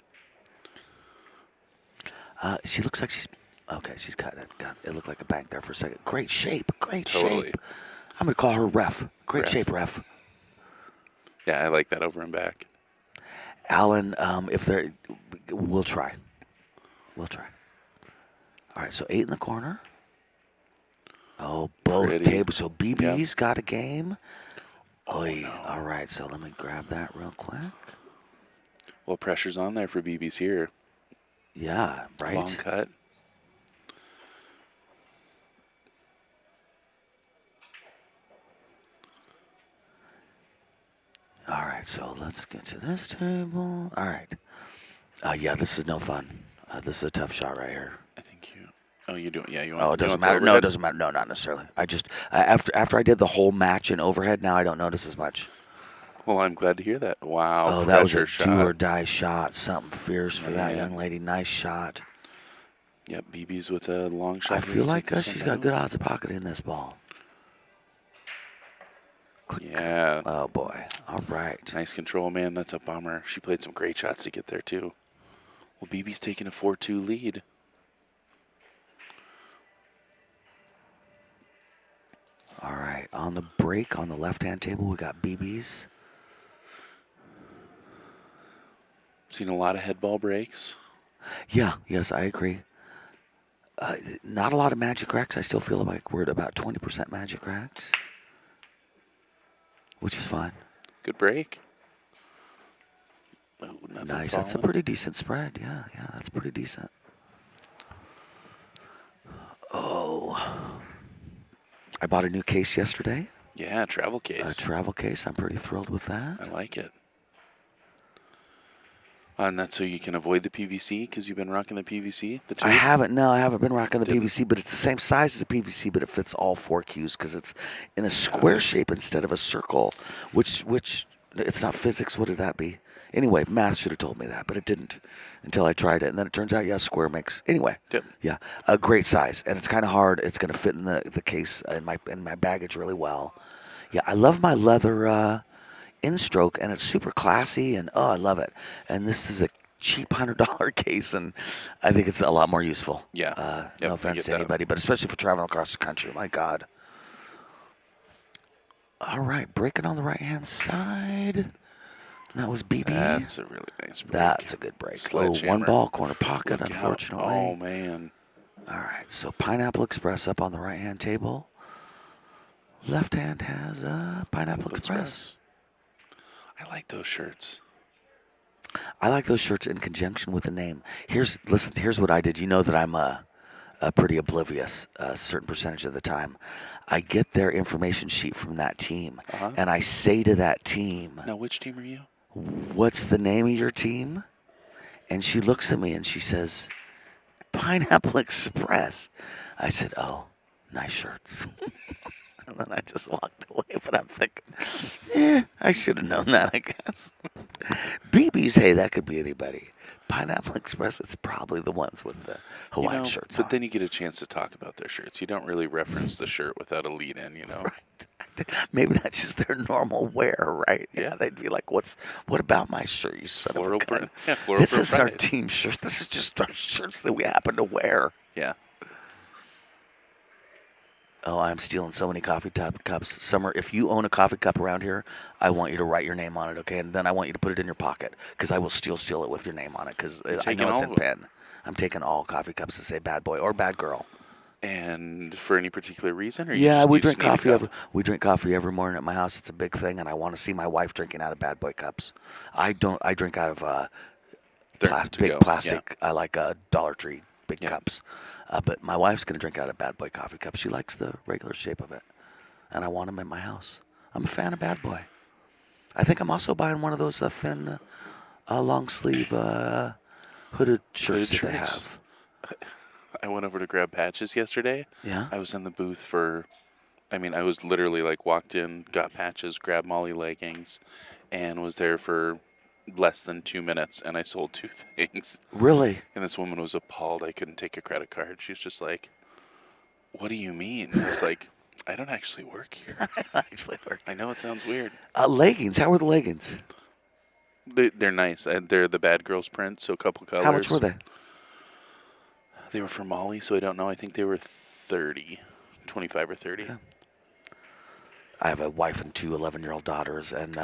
She looks like she's, okay, she's cutting it. God, it looked like a bank there for a second. Great shape. Great Totally. shape. I'm going to call her ref. Great Ref. shape, ref. Yeah, I like that over and back. Alan, we'll try. We'll try. All right, so 8 in the corner. Oh, both Pretty. tables. So BB's Yep. got a game. Oh, Oy. no. All right, so let me grab that real quick. Well, pressure's on there for BB's here. Yeah, right. Long cut. All right, so let's get to this table. All right. Yeah, this is no fun. This is a tough shot right here. I think you. Oh, you do. Yeah, you want. Oh, it you doesn't want the matter. No, it overhead? doesn't matter. No, not necessarily. I just after I did the whole match in overhead, now I don't notice as much. Well, I'm glad to hear that. Wow. Oh, that was a pressure do or shot. die shot. Something fierce for that Yeah. young lady. Nice shot. Yep, BB's with a long shot. I here feel to like take this she's one got down. good odds of pocketing this ball. Click. Yeah. Oh boy. All right. Nice control, man. That's a bummer. She played some great shots to get there, too. Well, BB's taking a 4-2 lead. All right, on the break on the left-hand table, we got BBs. Seen a lot of head ball breaks. Yeah, yes, I agree. Not a lot of magic racks. I still feel like we're at about 20% magic racks, which is fine. Good break. Oh, nothing Nice. That's a falling. pretty decent spread. Yeah, that's pretty decent. Oh, I bought a new case yesterday. Yeah, travel case. A travel case. I'm pretty thrilled with that. I like it. And that's so you can avoid the PVC because you've been rocking the PVC, the tube? I haven't been rocking the Didn't. PVC, but it's the same size as the PVC, but it fits all 4 cues because it's in a square shape instead of a circle, which it's not physics. What did that be? Anyway, math should have told me that, but it didn't until I tried it. And then it turns out, yeah, square makes. Anyway, Yep. yeah, a great size. And it's kind of hard. It's going to fit in the case in my baggage really well. Yeah, I love my leather in-stroke, and it's super classy, and I love it. And this is a cheap $100 case, and I think it's a lot more useful. Yeah. No offense to anybody, but especially for traveling across the country. My God. All right, breaking on the right-hand side. That was BB. That's a really nice break. That's a good break. Oh, one Sledgehammer. ball, corner pocket, Look out. unfortunately. Oh, man. All right, so Pineapple Express up on the right-hand table. Left hand has Pineapple Express. I like those shirts. I like those shirts in conjunction with the name. Here's what I did. You know that I'm pretty oblivious a certain percentage of the time. I get their information sheet from that team, and I say to that team, Now, which team are you? "What's the name of your team?" And she looks at me and she says, "Pineapple Express." I said, "Oh, nice shirts." And then I just walked away, but I'm thinking, I should have known that, I guess. BB's, hey, that could be anybody. Pineapple Express, it's probably the ones with the Hawaiian shirts But on. then you get a chance to talk about their shirts. You don't really reference the shirt without a lead-in, Right. Maybe that's just their normal wear, right? Yeah. They'd be like, what about my shirt, you son Floral of a gun? print. Yeah, floral This print isn't our Friday. team shirt. This is just our shirts that we happen to wear. Yeah. Oh, I'm stealing so many coffee cups. Summer, if you own a coffee cup around here, I want you to write your name on it, okay? And then I want you to put it in your pocket because I will steal it with your name on it because I know it's in pen. I'm taking all coffee cups that say bad boy or bad girl. And for any particular reason? Or We drink coffee every morning at my house. It's a big thing, and I want to see my wife drinking out of bad boy cups. I drink out of big plastic. Yeah. I like Dollar Tree big cups. But my wife's going to drink out of Bad Boy coffee cups. She likes the regular shape of it. And I want them in my house. I'm a fan of Bad Boy. I think I'm also buying one of those thin, long sleeve hooded shirts that they have. I went over to grab patches yesterday. Yeah? I was in the booth I was literally walked in, got patches, grabbed Molly leggings, and was there for less than 2 minutes, and I sold 2 things. Really? And this woman was appalled I couldn't take a credit card. She's just like, "What do you mean?" I was like, "I don't actually work here." I know it sounds weird. Leggings. How were the leggings? They're nice. They're the Bad Girls print, so a couple colors. How much were they? They were for Molly, so I don't know. I think they were 25 or 30. Okay. I have a wife and 2 11-year-old daughters, and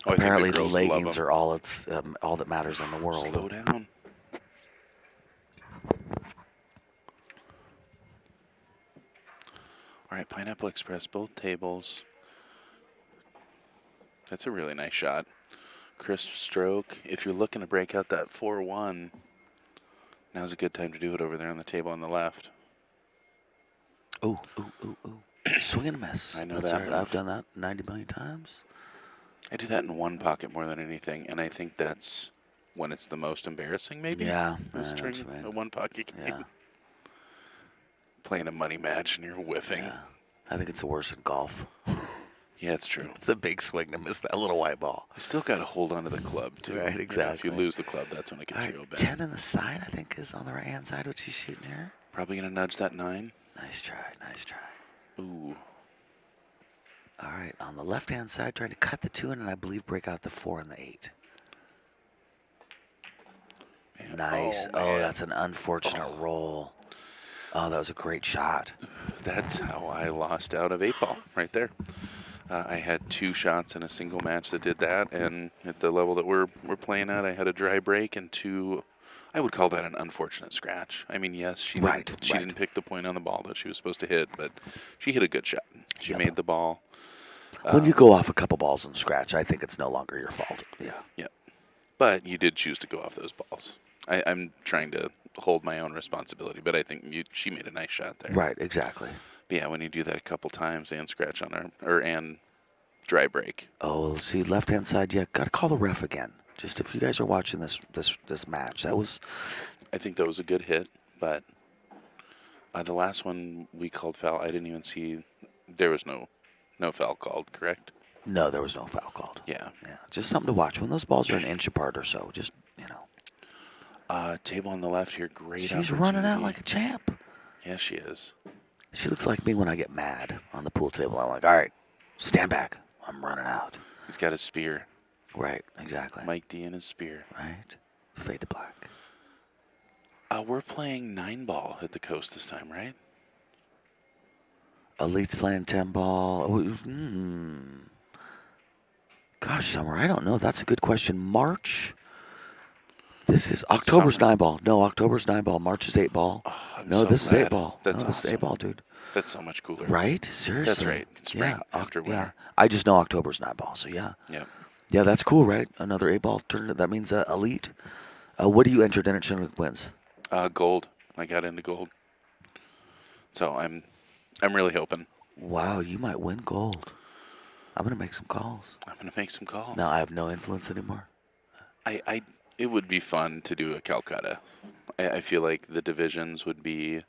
apparently the leggings are all that matters in the world. Slow down. All right, Pineapple Express, both tables. That's a really nice shot. Crisp stroke. If you're looking to break out that 4-1, now's a good time to do it over there on the table on the left. Ooh. Swing and a miss. I know That's that. Right. I've done that 90 million times. I do that in one pocket more than anything, and I think that's when it's the most embarrassing, maybe. Yeah. Is turning a one pocket game. Yeah. Playing a money match and you're whiffing. Yeah. I think it's worse in golf. Yeah, it's true. It's a big swing to miss that little white ball. You still got to hold on to the club, too. Right, exactly. If you lose the club, that's when it gets real bad. 10 on the side, I think, is on the right-hand side, which he's shooting here. Probably going to nudge that 9. Nice try. Ooh. All right, on the left-hand side, trying to cut the 2 in, and I believe break out the 4 and the 8. Man, nice. Oh, that's an unfortunate roll. Oh, that was a great shot. That's how I lost out of 8 ball right there. I had 2 shots in a single match that did that, and at the level that we're playing at, I had a dry break and 2. I would call that an unfortunate scratch. I mean, yes, she didn't pick the point on the ball that she was supposed to hit, but she hit a good shot. She made the ball. When you go off a couple balls and scratch, I think it's no longer your fault. Yeah. Yeah. But you did choose to go off those balls. I'm trying to hold my own responsibility, but I think she made a nice shot there. Right, exactly. But yeah, when you do that a couple times and scratch on her, and dry break. Oh, see, left-hand side, yeah, got to call the ref again. Just if you guys are watching this match, that was... I think that was a good hit, but the last one we called foul, I didn't even see. There was no foul called, correct? No, there was no foul called. Yeah. Yeah, just something to watch. When those balls are an inch apart or so, just, Table on the left here, great She's running out like a champ. Yeah, she is. She looks like me when I get mad on the pool table. I'm like, all right, stand back. I'm running out. He's got his spear. Right, exactly. Mike D and his spear. Right. Fade to black. We're playing 9 ball at the coast this time, right? Elite's playing 10 ball. Gosh, Summer, I don't know. That's a good question. March. This is October's Summer. 9 ball. No, October's 9 ball. March is 8 ball. Oh, I'm no, so this glad. is 8 ball. That's This is awesome. 8 ball, dude. That's so much cooler. Right? Seriously. That's right. Spring after winter. Yeah. I just know October's 9 ball, so yeah. Yeah. Yeah, that's cool, right? Another 8 ball tournament. That means Elite. What do you entered in at Chinook wins? Gold. I got into gold. So I'm really hoping. Wow, you might win gold. I'm going to make some calls. I'm going to make some calls. No, I have no influence anymore. It would be fun to do a Calcutta. I feel like the divisions would be,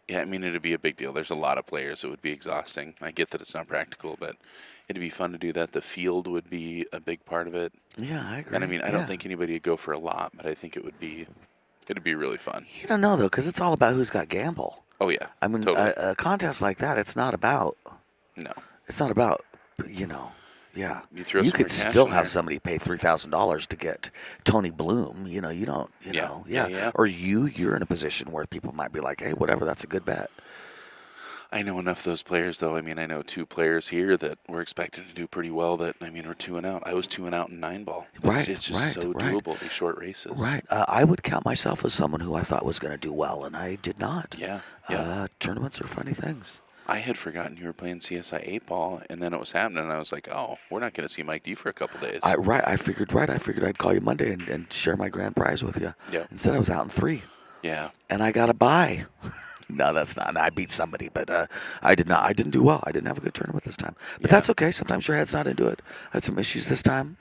yeah, I mean, it'd be a big deal. There's a lot of players. It would be exhausting. I get that it's not practical, but it'd be fun to do that. The field would be a big part of it. Yeah, I agree. And I mean, I don't think anybody would go for a lot, but I think it'd be really fun. You don't know, though, because it's all about who's got gamble. Oh, yeah. I mean, totally. a contest like that, it's not about, No. it's not about, yeah. You could still have somebody pay $3,000 to get Tony Bloom. You don't, Yeah. Or you're in a position where people might be like, hey, whatever, that's a good bet. I know enough of those players, though. I mean, I know 2 players here that were expected to do pretty well that, I mean, are 2 and out. I was 2 and out in 9 ball. It's just so doable, these short races. Right. I would count myself as someone who I thought was going to do well, and I did not. Yeah. Tournaments are funny things. I had forgotten you were playing CSI 8 ball, and then it was happening, and I was like, oh, we're not going to see Mike D for a couple days. I figured I'd call you Monday and share my grand prize with you. Yeah. Instead, I was out in 3. Yeah. And I got a bye. No, that's not. I beat somebody, but I did not. I didn't do well. I didn't have a good tournament this time. But that's okay. Sometimes your head's not into it. I had some issues this time.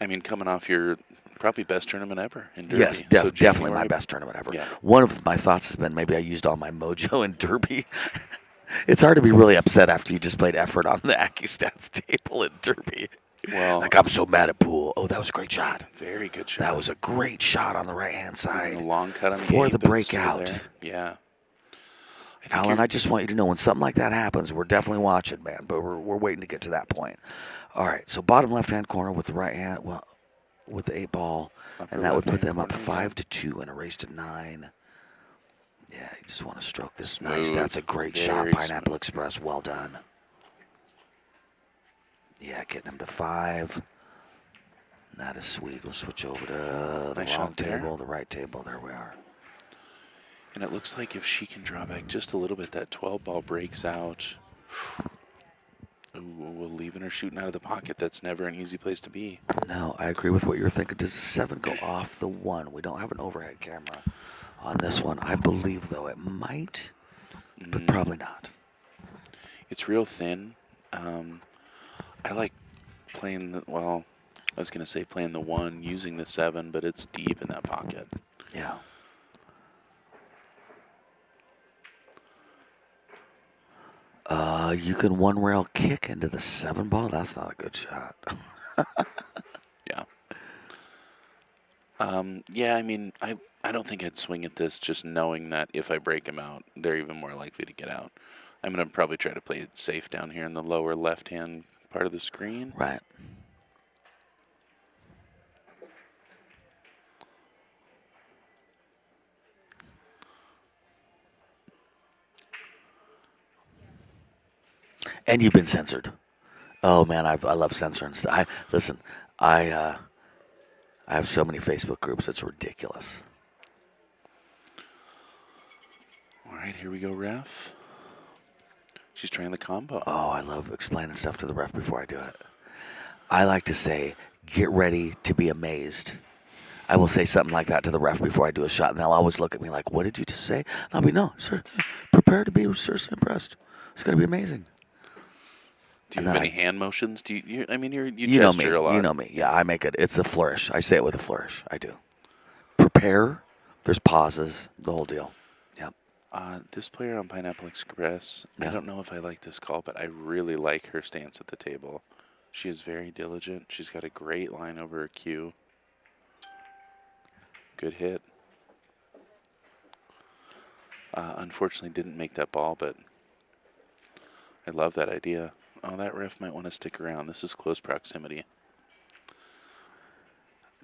I mean, coming off your probably best tournament ever in Derby. Yes, definitely my best tournament ever. Yeah. One of my thoughts has been maybe I used all my mojo in Derby. It's hard to be really upset after you just played effort on the AccuStats table in Derby. Well, I'm so mad at pool. Oh, that was a great shot. Very good shot. That was a great shot on the right-hand side. And a long cut on the for eight, the but breakout. still there. Yeah. Alan, I just want you to know when something like that happens, we're definitely watching, man. But we're waiting to get to that point. All right, so bottom left-hand corner with the right hand, with the 8 ball, and that would put them up 5-2 in a race to 9. Yeah, you just want to stroke this nice. That's a great shot, Pineapple Express. Well done. Yeah, getting them to 5. That is sweet. We'll switch over to the long table, the right table. There we are. And it looks like if she can draw back just a little bit, that 12 ball breaks out. Ooh, we're leaving her shooting out of the pocket. That's never an easy place to be. No, I agree with what you're thinking. Does the 7 go off the 1? We don't have an overhead camera on this one. I believe, though, it might, but probably not. It's real thin. I like playing the, well, I was going to say playing the 1, using the 7, but it's deep in that pocket. Yeah. You can 1-rail kick into the 7 ball. That's not a good shot. Yeah. Yeah, I mean, I don't think I'd swing at this just knowing that if I break them out, they're even more likely to get out. I'm going to probably try to play it safe down here in the lower left-hand part of the screen. Right. And you've been censored. Oh man, I love censoring stuff. Listen, I I have so many Facebook groups. It's ridiculous. All right, here we go, ref. She's trying the combo. Oh, I love explaining stuff to the ref before I do it. I like to say, get ready to be amazed. I will say something like that to the ref before I do a shot, and they'll always look at me like, what did you just say? And I'll be, no, sir, prepare to be seriously impressed. It's going to be amazing. Do you have any hand motions? Do you I mean, you know gesture me. a lot. You know me. Yeah, I make it. It's a flourish. I say it with a flourish. I do. Prepare. There's pauses. The whole deal. Yep. This player on Pineapple Express, Yeah. I don't know if I like this call, but I really like her stance at the table. She is very diligent. She's got a great line over her cue. Good hit. Unfortunately, didn't make that ball, but I love that idea. Oh, that ref might want to stick around. This is close proximity.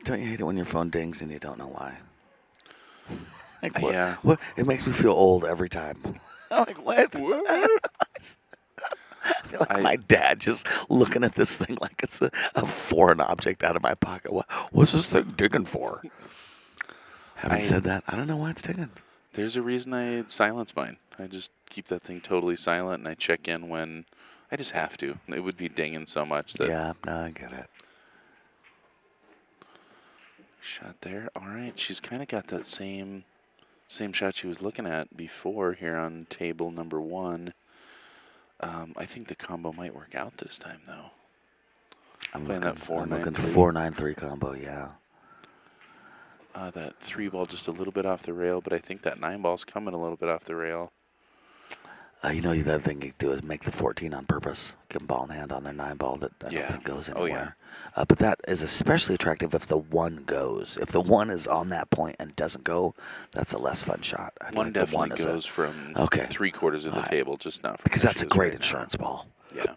Don't you hate it when your phone dings and you don't know why? Like, what? Yeah. What? It makes me feel old every time. I'm like, what? I feel like my dad just looking at this thing like it's a foreign object out of my pocket. What's this thing digging for? Having said that, I don't know why it's digging. There's a reason I silence mine. I just keep that thing totally silent, and I check in when I just have to. It would be dinging so much that. Yeah, no, I get it. Shot there. All right, she's kind of got that same shot she was looking at before here on table number 1. I think the combo might work out this time, though. I'm playing looking, that 4-9-3. I'm looking 4-9-3 combo, yeah. That 3 ball just a little bit off the rail, but I think that 9 ball's coming a little bit off the rail. You know, the other thing you do is make the 14 on purpose. Give them ball in hand on their 9 ball that I don't think goes anywhere. Oh, yeah. But that is especially attractive if the 1 goes. If the 1 is on that point and doesn't go, that's a less fun shot. One definitely goes from 3/4 of the table, just not from because that's a great insurance ball. Yeah.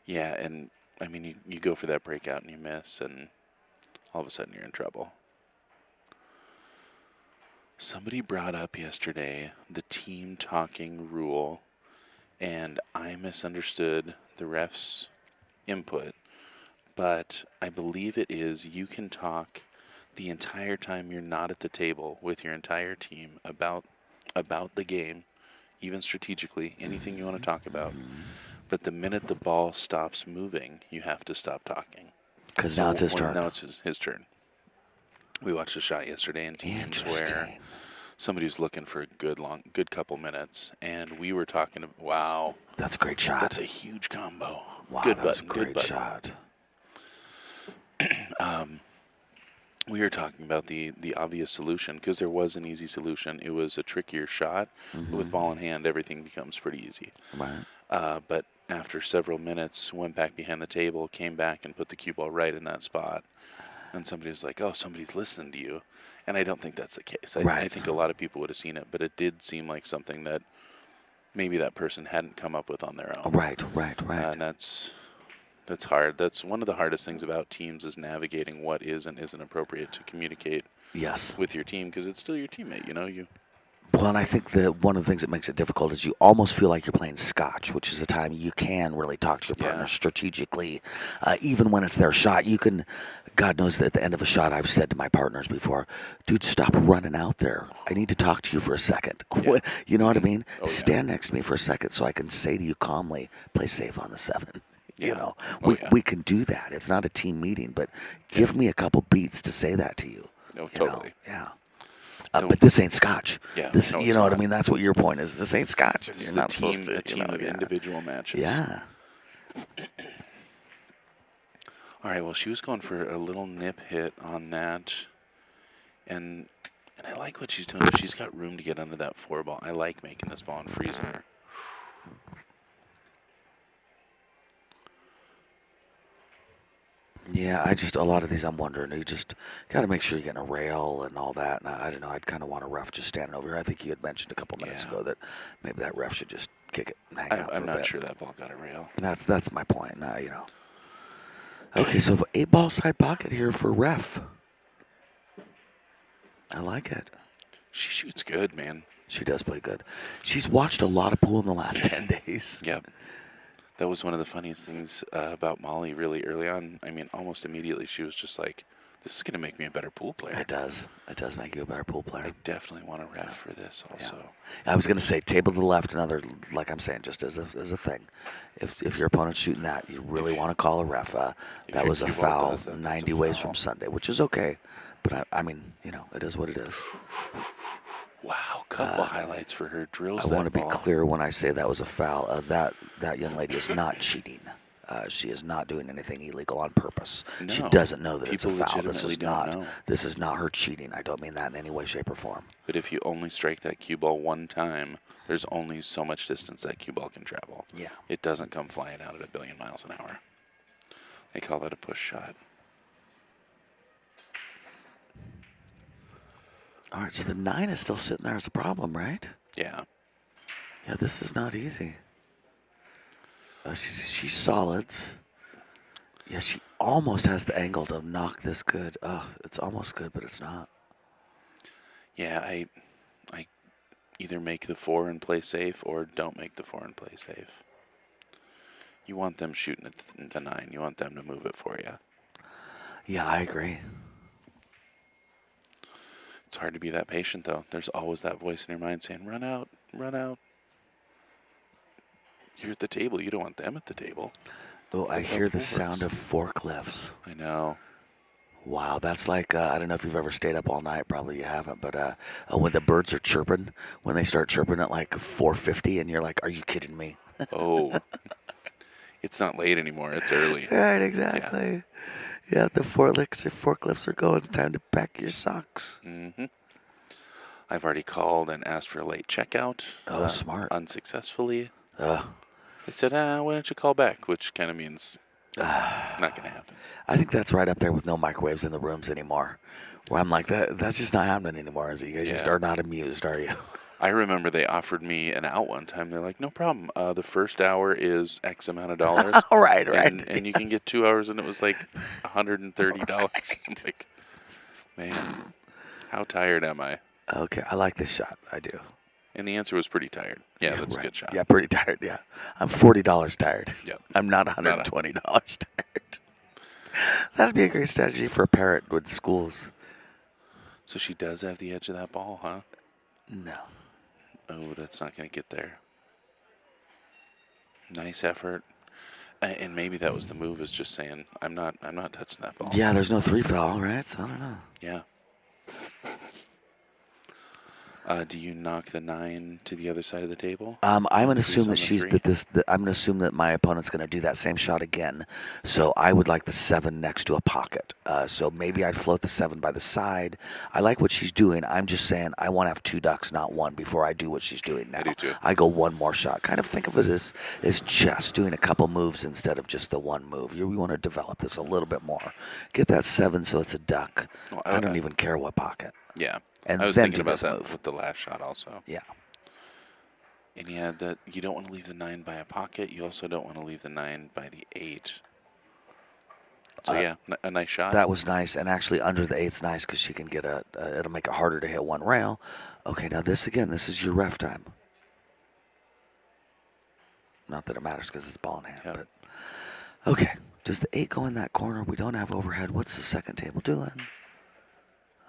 Yeah, and I mean, you go for that breakout and you miss, and all of a sudden you're in trouble. Somebody brought up yesterday the team talking rule, and I misunderstood the ref's input, but I believe it is you can talk the entire time you're not at the table with your entire team about the game, even strategically, anything you want to talk about. But the minute the ball stops moving, you have to stop talking. Because now it's his turn. Now it's his turn. We watched a shot yesterday in teams where somebody was looking for a good couple minutes, and we were talking about, wow. That's a great shot. That's a huge combo. Wow, good that's button, a great good button. shot. We were talking about the obvious solution, because there was an easy solution. It was a trickier shot. But with ball in hand, everything becomes pretty easy. Right. But after several minutes, went back behind the table, came back and put the cue ball right in that spot. And somebody was like, oh, somebody's listening to you. And I don't think that's the case. I think a lot of people would have seen it, but it did seem like something that maybe that person hadn't come up with on their own. Right. And that's hard. That's one of the hardest things about teams, is navigating what is and isn't appropriate to communicate with your team, because it's still your teammate, you know. Well, and I think that one of the things that makes it difficult is you almost feel like you're playing scotch, which is a time you can really talk to your partner strategically. Even when it's their shot, you can, God knows that at the end of a shot, I've said to my partners before, dude, stop running out there. I need to talk to you for a second. Yeah. You know what I mean? Oh, yeah. Stand next to me for a second so I can say to you calmly, play safe on the 7. Yeah. You know, Oh, we can do that. It's not a team meeting, but give me a couple beats to say that to you. Oh, totally. Yeah. But this ain't scotch. Yeah, this, no, you know what I not. mean? That's what your point is. This ain't scotch. It's You're a not team, supposed to. a team of individual matches. Yeah. All right. Well, she was going for a little nip hit on that, and I like what she's doing. She's got room to get under that 4 ball. I like making this ball and freezing her. Yeah, a lot of these I'm wondering, you just got to make sure you're getting a rail and all that. And I don't know, I'd kind of want a ref just standing over here. I think you had mentioned a couple minutes ago that maybe that ref should just kick it and hang out for a bit. I'm not sure that ball got a rail. That's my point, you know. Okay, so 8 ball side pocket here for ref. I like it. She shoots good, man. She does play good. She's watched a lot of pool in the last 10 days. Yep. That was one of the funniest things about Molly really early on. I mean, almost immediately she was just like, this is going to make me a better pool player. It does. It does make you a better pool player. I definitely want a ref for this also. I was going to say table to the left, another, like I'm saying, just as a thing. If your opponent's shooting that, you really want to call a ref. That your was a cue ball foul does that, 90 that's a ways foul. from Sunday, which is okay. But, I mean, it is what it is. Wow, couple highlights for her. Drills I that want to be ball. clear when I say that was a foul. That young lady is not cheating. She is not doing anything illegal on purpose. She No, doesn't know that it's a people foul. This legitimately is don't not. know. This is not her cheating. I don't mean that in any way, shape, or form. But if you only strike that cue ball one time, there's only so much distance that cue ball can travel. Yeah. It doesn't come flying out at 1 billion miles an hour. They call that a push shot. All right, so the 9 is still sitting there as a problem, right? Yeah. Yeah, this is not easy. She's solids. Yeah, she almost has the angle to knock this good. It's almost good, but it's not. Yeah, I either make the 4 and play safe or don't make the 4 and play safe. You want them shooting at the 9. You want them to move it for you. Yeah, I agree. It's hard to be that patient, though. There's always that voice in your mind saying, run out, run out. You're at the table. You don't want them at the table. Oh, I That's how hear the pool sound of works. forklifts. I know. Wow, that's like, I don't know if you've ever stayed up all night. Probably you haven't. But when the birds are chirping, when they start chirping at like 4:50 and you're like, are you kidding me? Oh, it's not late anymore. It's early. Right, exactly. Yeah, the forklifts are going. Time to pack your socks. Mm-hmm. I've already called and asked for a late checkout. Oh, smart. Unsuccessfully. Ugh. They said, why don't you call back? Which kind of means not going to happen. I think that's right up there with no microwaves in the rooms anymore. Where I'm like, that's just not happening anymore, is it? You guys just Yeah. are not amused, are you? I remember they offered me an out one time. They're like, no problem. The first hour is X amount of dollars. All right. And you can get 2 hours, and it was like $130. I'm like, man, how tired am I? Okay, I like this shot. I do. And the answer was pretty tired. Yeah, that's right. a good shot. Yeah, pretty tired, yeah. I'm $40 tired. Yep. I'm not $120 tired. That'd be a great strategy for a parent with schools. So she does have the edge of that ball, huh? No. Oh, that's not going to get there. Nice effort. And maybe that was the move, is just saying, I'm not touching that ball. Yeah, there's no 3 foul, right? So I don't know. Yeah. Do you knock the 9 to the other side of the table? I'm going to Increase assume on that the 3? I'm going to assume that my opponent's going to do that same shot again. So I would like the 7 next to a pocket. So maybe I'd float the 7 by the side. I like what she's doing. I'm just saying I want to have 2 ducks, not 1, before I do what she's doing now. I do too. I go 1 more shot. Kind of think of it as chess, doing a couple moves instead of just the 1 move. We want to develop this a little bit more. Get that 7 so it's a duck. Well, I don't even care what pocket. Yeah. And I was then thinking do about this that move. with the last shot also. Yeah. And yeah, that you don't want to leave the 9 by a pocket. You also don't want to leave the 9 by the 8. So yeah, a nice shot. That was nice, and actually under the 8's nice because she can get it'll make it harder to hit 1 rail. Okay, now this is your ref time. Not that it matters because it's ball in hand, Yep. but okay. Does the 8 go in that corner? We don't have overhead. What's the second table doing?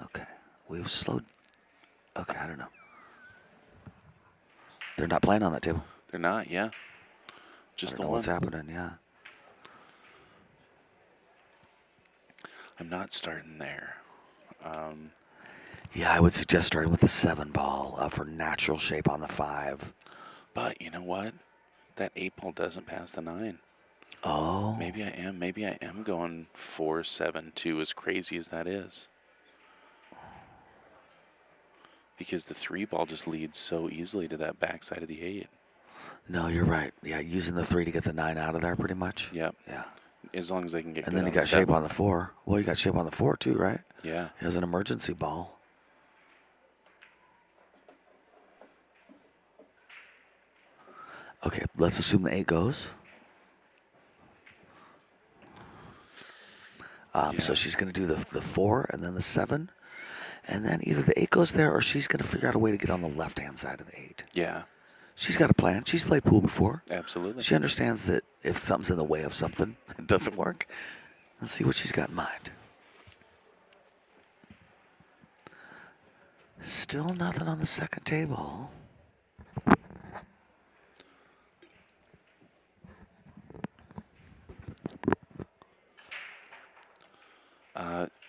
Okay, we've slowed. Okay, I don't know. They're not playing on that table. They're not, yeah. I Just don't the know one. what's happening. Yeah. I'm not starting there. Yeah, I would suggest starting with the 7 ball for natural shape on the 5. But you know what? That 8 ball doesn't pass the 9. Oh. Maybe I am going 4-7-2, as crazy as that is. Because the 3 ball just leads so easily to that backside of the 8. No, you're right. Yeah, using the 3 to get the 9 out of there pretty much. Yep. Yeah. As long as I can get And good then you on got the shape 7. on the 4. Well, you got shape on the 4 too, right? Yeah. He has an emergency ball. Okay, let's assume the 8 goes. So Yeah. she's going to do the 4 and then the 7. And then either the 8 goes there or she's going to figure out a way to get on the left-hand side of the 8. Yeah, She's got a plan. She's played pool before. absolutely. She understands that if something's in the way of something, it doesn't work. Let's see what she's got in mind. Still nothing on the second table.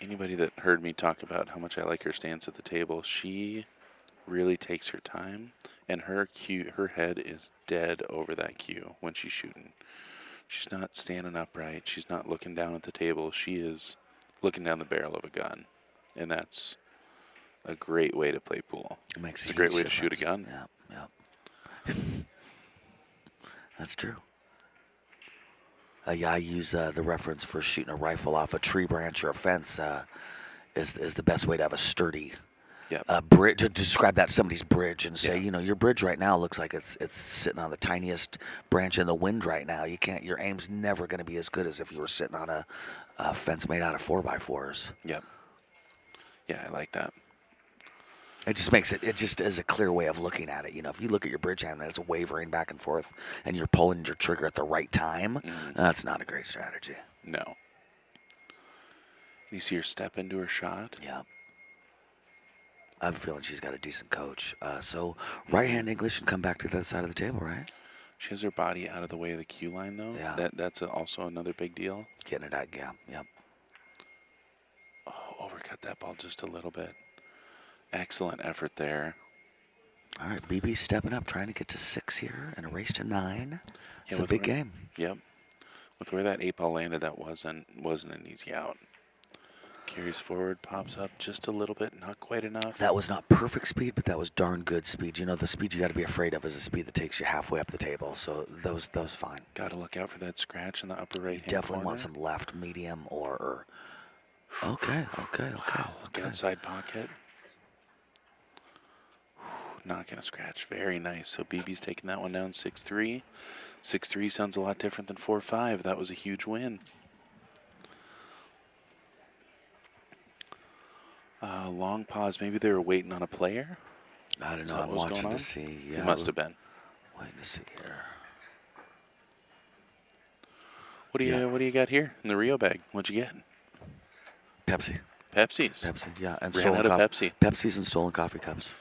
Anybody that heard me talk about how much I like her stance at the table, she really takes her time, and her head is dead over that cue when she's shooting. She's not standing upright. She's not looking down at the table. She is looking down the barrel of a gun, and that's a great way to play pool. It's a great way to shoot a gun. Yeah. That's true. I use the reference for shooting a rifle off a tree branch or a fence is the best way to have a sturdy bridge. To describe that somebody's bridge and say, your bridge right now looks like it's sitting on the tiniest branch in the wind right now. Your aim's never going to be as good as if you were sitting on a fence made out of 4x4s. Yep. Yeah, I like that. It just makes it just is a clear way of looking at it. If you look at your bridge hand and it's wavering back and forth and you're pulling your trigger at the right time, that's not a great strategy. No. You see her step into her shot? Yeah. I have a feeling she's got a decent coach. So right-hand English and come back to the other side of the table, right? She has her body out of the way of the cue line, though. Yeah. That's also another big deal. Getting it out, yeah. Yep. Oh, overcut that ball just a little bit. Excellent effort there. All right, BB's stepping up, trying to get to 6 here and a race to 9. It's a big game. Yep. With where that 8 ball landed, that wasn't an easy out. Carries forward, pops up just a little bit, not quite enough. That was not perfect speed, but that was darn good speed. The speed you got to be afraid of is the speed that takes you halfway up the table. So those fine. Got to look out for that scratch in the upper right hand Definitely corner. want some left, medium, or. Okay. Wow, look outside pocket. Not going to scratch. Very nice. So BB's taking that one down 6-3. 6-3 sounds a lot different than 4-5. That was a huge win. Long pause. Maybe they were waiting on a player. I don't know. I'm watching to see. Yeah, it must have been. Waiting to see here. What do you got here in the Rio bag? What'd you get? Pepsi. Pepsi, yeah, and ran out of Pepsi. Pepsis and stolen coffee cups.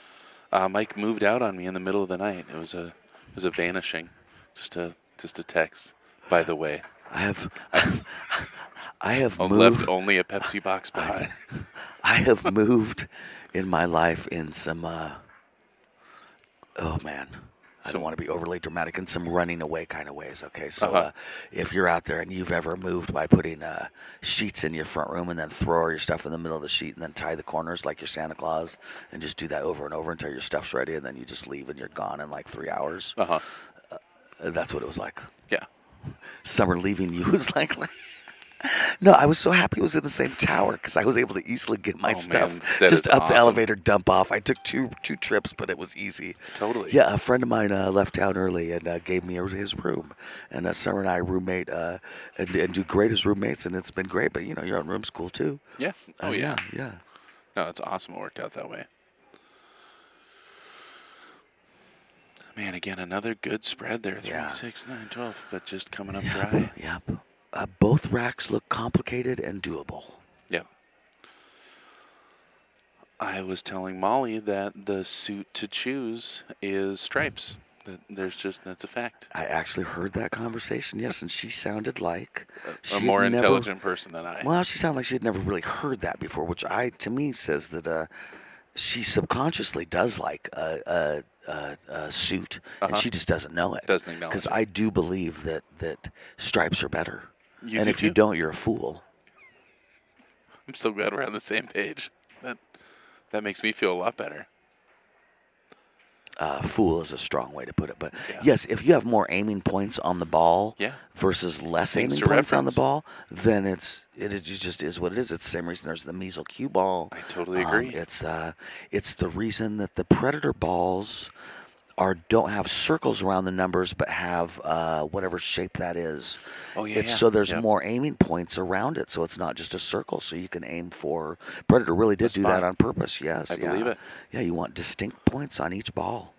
Mike moved out on me in the middle of the night. It was a vanishing, just a text. By the way, I have moved. Left only a Pepsi box behind. I have moved in my life in some. Oh man, I don't want to be overly dramatic, in some running away kind of ways. Okay, so if you're out there and you've ever moved by putting sheets in your front room and then throw all your stuff in the middle of the sheet and then tie the corners like you're Santa Claus and just do that over and over until your stuff's ready and then you just leave and you're gone in like 3 hours. That's what it was like. Yeah. Summer leaving you was like. No, I was so happy it was in the same tower because I was able to easily get my stuff just up the elevator, dump off. I took two trips, but it was easy. Totally. Yeah, a friend of mine left town early and gave me his room. And Summer and I roommate and do great as roommates, and it's been great. But, your own room's cool, too. Yeah. Oh, yeah. Yeah. No, it's awesome it worked out that way. Man, again, another good spread there. 3, 6, 9, 12, but just coming up dry. Yep. Both racks look complicated and doable. Yep. I was telling Molly that the suit to choose is stripes. That's a fact. I actually heard that conversation, yes, and she sounded like a more intelligent person than I. Well, she sounded like she had never really heard that before, which to me says that she subconsciously does like a suit, and she just doesn't know it. Doesn't acknowledge it. Because I do believe that stripes are better. And if you don't, you're a fool. I'm so glad we're on the same page. That makes me feel a lot better. Fool is a strong way to put it, but yes, if you have more aiming points on the ball versus less aiming points on the ball, then it just is what it is. It's the same reason there's the measle cue ball. I totally agree. It's the reason that the Predator balls or don't have circles around the numbers, but have whatever shape that is. Oh, yeah, It's yeah. so there's Yep. more aiming points around it, so it's not just a circle. So you can aim for. Predator really A did do that spot. on purpose. Yes, I believe it. yeah. You want distinct points on each ball.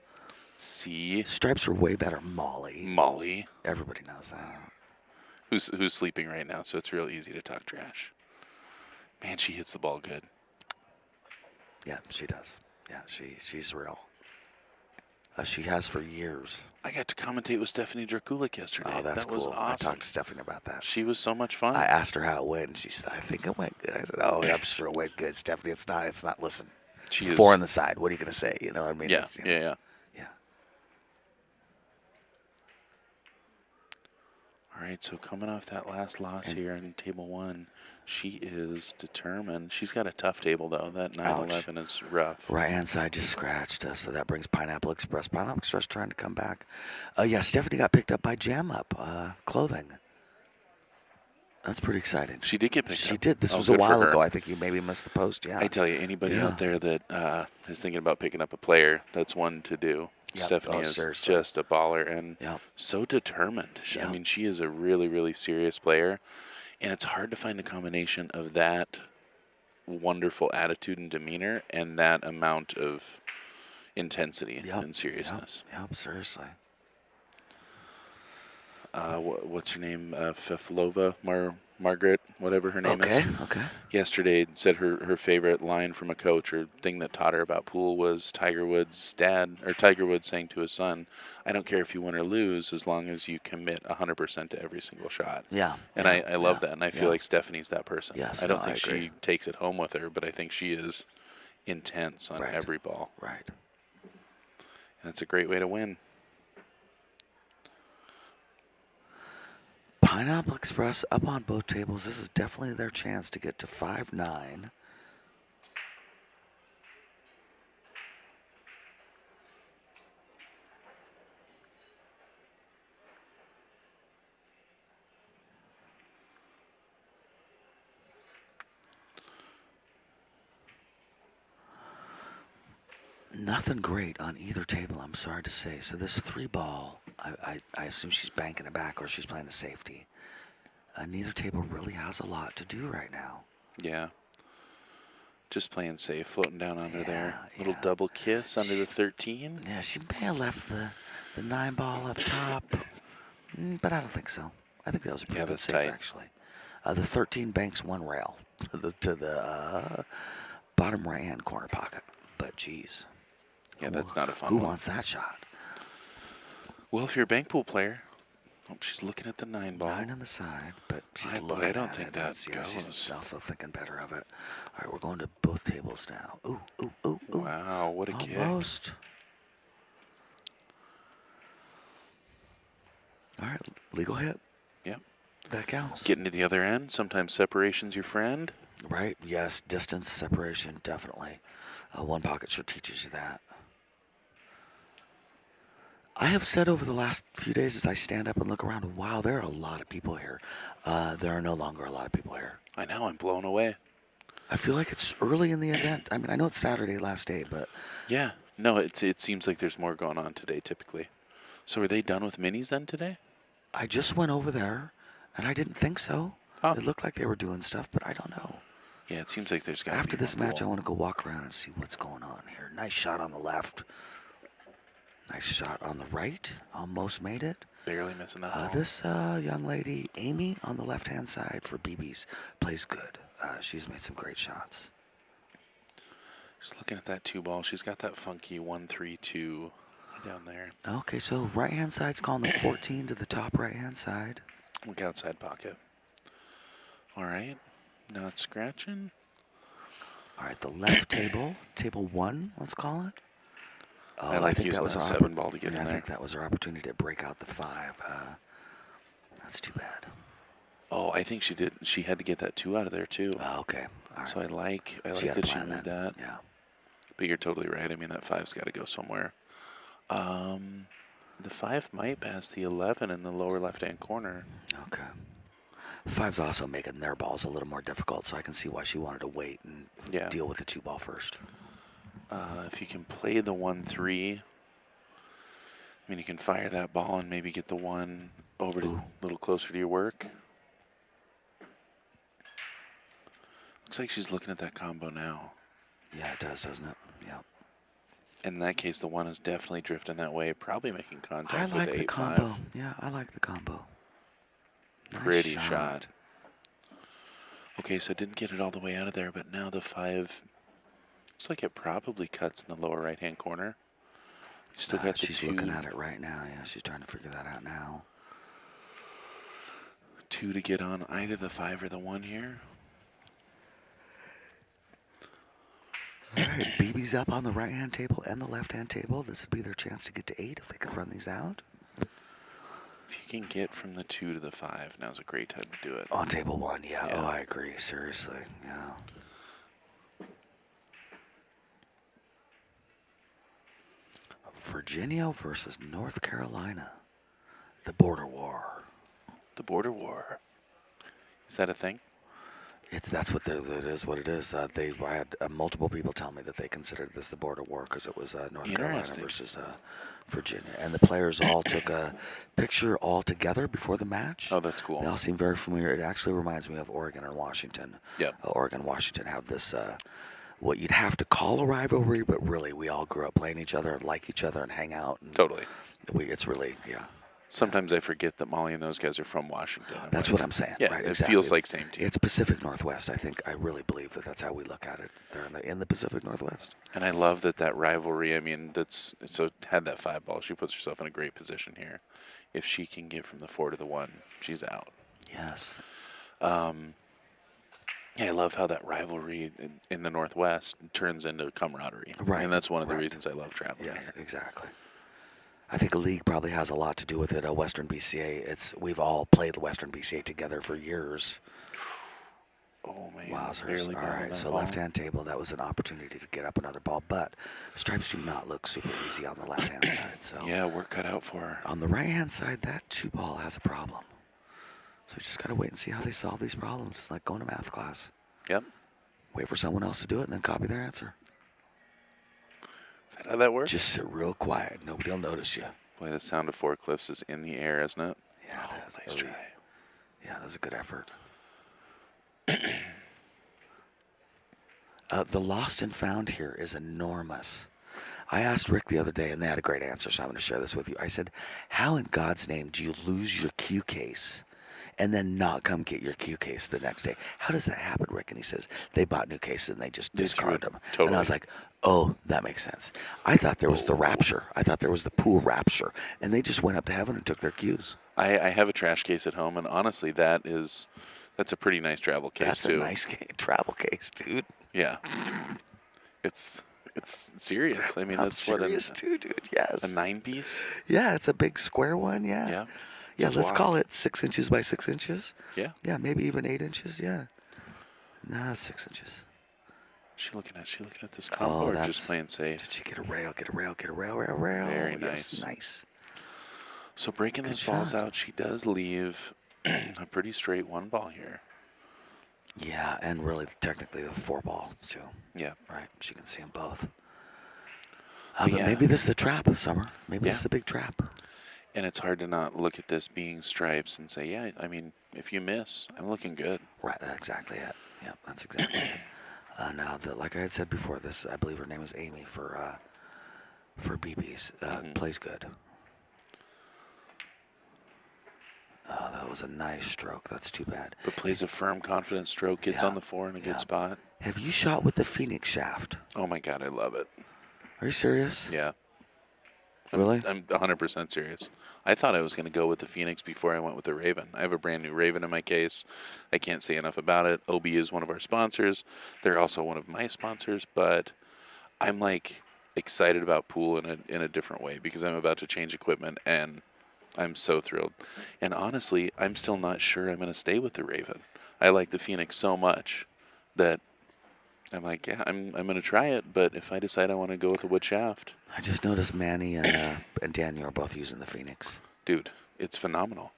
See, Stripes are way better. Molly. Molly, Everybody knows that. who's sleeping right now, so it's real easy to talk trash. Man, she hits the ball good. Yeah, she does. Yeah, she's real. She has for years. I got to commentate with Stephanie Drakulik yesterday. Oh, that's that was cool. awesome. I talked to Stephanie about that. She was so much fun. I asked her how it went, and she said, "I think it went good." I said, "Oh, I'm sure it went good, Stephanie. It's not. It's not. Listen, She four is. on the side. What are you gonna say? You know what I mean? Yeah, It's, you know, yeah. yeah. All right, so coming off that last loss here in table 1, she is determined. She's got a tough table, though. That 9-11 is rough. Right hand side just scratched, so that brings Pineapple Express. Pineapple Express trying to come back. Yeah, Stephanie got picked up by Jam Up Clothing. That's pretty exciting. She did get picked up. She did. This was a good for while her. ago. I think you maybe missed the post. Yeah. I tell you, anybody Yeah. out there that is thinking about picking up a player, that's one to do. Yep. Stephanie Oh, is seriously. just a baller and Yep. so determined. I Yep. mean, she is a really, really serious player, and it's hard to find a combination of that wonderful attitude and demeanor and that amount of intensity Yep. and seriousness. Yep. Seriously. What's her name? Feflova, Margaret, whatever her name is. Okay. Yesterday said her favorite line from a coach or thing that taught her about pool was Tiger Woods' saying to his son, "I don't care if you win or lose as long as you commit 100% to every single shot." Yeah. And yeah, I love yeah, that, and I feel yeah. like Stephanie's that person. Yes, I don't no, think I agree. she takes it home with her, but I think she is intense on Right. every ball. Right. And that's a great way to win. Pineapple Express up on both tables. This is definitely their chance to get to 5-9. Nothing great on either table, I'm sorry to say. So this 3-ball, I assume she's banking it back or she's playing a safety. Neither table really has a lot to do right now. Yeah. Just playing safe, floating down under there. Yeah, Little yeah. double kiss under the 13. Yeah, she may have left the 9-ball up top, but I don't think so. I think that was a pretty Yeah, good that's save, tight. actually. The 13 banks 1 rail to the bottom right-hand corner pocket. But, geez. Yeah, that's not a fun Who one. wants that shot? Well, if you're a bank pool player, she's looking at the 9-ball. 9 on the side, but she's I looking don't at think it. that That's- yeah, goes. she's also thinking better of it. All right, we're going to both tables now. Ooh. Wow, what a kick. Almost. All right, legal hit. Yep. That counts. Getting to the other end, sometimes separation's your friend. Right, yes, distance, separation, definitely. One pocket sure teaches you that. I have said over the last few days as I stand up and look around, wow, there are a lot of people here. There are no longer a lot of people here. I know, I'm blown away. I feel like it's early in the event. I mean, I know it's Saturday, last day, but Yeah, no, it seems like there's more going on today typically. So are they done with minis then today? I just went over there, and I didn't think so. Oh. It looked like they were doing stuff, but I don't know. Yeah, it seems like there's got to be After this more match, I pool. want to go walk around and see what's going on here. Nice shot on the left. Nice shot on the right. Almost made it. Barely missing that ball. This young lady, Amy, on the left-hand side for BB's, plays good. She's made some great shots. Just looking at that 2-ball, she's got that funky 1-3-2 down there. Okay, so right-hand side's calling the 14 to the top right-hand side. Look outside pocket. All right, not scratching. All right, the left table, table 1, let's call it. Oh, I like think using that was that our 7-ball to get yeah, in I there. think that was our opportunity to break out the 5. That's too bad. Oh, I think she did. She had to get that 2 out of there too. Oh, okay. All right. So I like She had a that she plan moved then. that. Yeah. But you're totally right. I mean, that 5's got to go somewhere. The 5 might pass the 11 in the lower left-hand corner. Okay. 5's also making their balls a little more difficult, so I can see why she wanted to wait and Yeah. deal with the 2-ball first. If you can play the 1-3, I mean, you can fire that ball and maybe get the one over to Ooh. a little closer to your work. Looks like she's looking at that combo now. Yeah, it does, doesn't it? Yeah. In that case, the one is definitely drifting that way, probably making I contact like with the 8-5. combo. Yeah, I like the combo. Nice Pretty shot. Okay, so didn't get it all the way out of there, but now the 5 looks like it probably cuts in the lower right-hand corner. You still got the She's 2. looking at it right now. Yeah, she's trying to figure that out now. 2 to get on either the 5 or the 1 here. All right, BB's up on the right-hand table and the left-hand table. This would be their chance to get to 8 if they could run these out. If you can get from the 2 to the 5, now's a great time to do it. On table 1, yeah. Yeah. Oh, I agree. Seriously, yeah. Virginia versus North Carolina. The border war. The border war. Is that a thing? That's what it is. What it is. I had multiple people tell me that they considered this the border war because it was North Carolina Interesting. versus Virginia, and the players all took a picture all together before the match. Oh, that's cool. They all seem very familiar. It actually reminds me of Oregon and Washington. Yep. Oregon and Washington have this what you'd have to call a rivalry, but really we all grew up playing each other and like each other and hang out. And Totally. it's really Sometimes I forget that Molly and those guys are from Washington. That's what I'm saying. Yeah, right, it exactly. feels like same team. It's Pacific Northwest. I really believe that that's how we look at it. They're in the Pacific Northwest. And I love that rivalry. I mean, had that 5 ball. She puts herself in a great position here. If she can get from the 4 to the 1, she's out. Yes. Yeah, I love how that rivalry in the Northwest turns into camaraderie. Right. And that's one of the right. reasons I love traveling Yes, here. exactly. I think a league probably has a lot to do with it. Western BCA. We've all played the Western BCA together for years. Oh man, Wowzers. barely All got on right, that so ball. left-hand table, that was an opportunity to get up another ball, but stripes do not look super easy on the left-hand side. So Yeah, work cut out for her. on the right-hand side, that 2 ball has a problem. So we just got to wait and see how they solve these problems. It's like going to math class. Yep. Wait for someone else to do it and then copy their answer. Is that how that works? Just sit real quiet. Nobody will notice you. Boy, the sound of forklifts is in the air, isn't it? Yeah, it is. Nice try. Yeah, that was a good effort. The lost and found here is enormous. I asked Rick the other day, and they had a great answer, so I'm going to share this with you. I said, how in God's name do you lose your cue case and then not come get your cue case the next day? How does that happen, Rick? And he says, they bought new cases and they just discard them. Totally. And I was like, oh, that makes sense. I thought there was the rapture. I thought there was the pool rapture. And they just went up to heaven and took their cues. I have a trash case at home, and honestly, that's a pretty nice travel case, That's too. a nice travel case, dude. Yeah. It's serious. I mean, I'm that's serious what too, dude. Yes. a 9-piece? Yeah, it's a big square one. Yeah. Yeah. Yeah, It's a let's block. call it 6 inches by 6 inches. Yeah. Yeah, maybe even 8 inches. Yeah. Nah, 6 inches. She looking at this combo or just playing safe? Did she get a rail? Get a rail? Get a rail? Rail? Rail? Very Yes, nice. nice. So breaking Good those balls shot. out, she does leave a pretty straight 1 ball here. Yeah, and really, technically, the 4 ball too. Yeah. Right. She can see them both. But But yeah. maybe this is a trap, Summer. Maybe this Yeah. is a big trap. And it's hard to not look at this being stripes and say, yeah, I mean, if you miss, I'm looking good. Right. That's exactly it. Yeah, that's exactly it. Now, like I had said before, this I believe her name is Amy for BB's. Plays good. Oh, that was a nice stroke. That's too bad. But plays a firm, confident stroke, gets Yeah, on the 4 in a yeah. good spot. Have you shot with the Phoenix shaft? Oh my God, I love it. Are you serious? Yeah. Really? I'm 100% serious. I thought I was going to go with the Phoenix before I went with the Raven. I have a brand new Raven in my case. I can't say enough about it. OB is one of our sponsors. They're also one of my sponsors, but I'm like excited about pool in a different way because I'm about to change equipment and I'm so thrilled. And honestly, I'm still not sure I'm going to stay with the Raven. I like the Phoenix so much that I'm like, yeah, I'm going to try it, but if I decide I want to go with the wood shaft, I just noticed Manny and Daniel are both using the Phoenix. dude, it's phenomenal.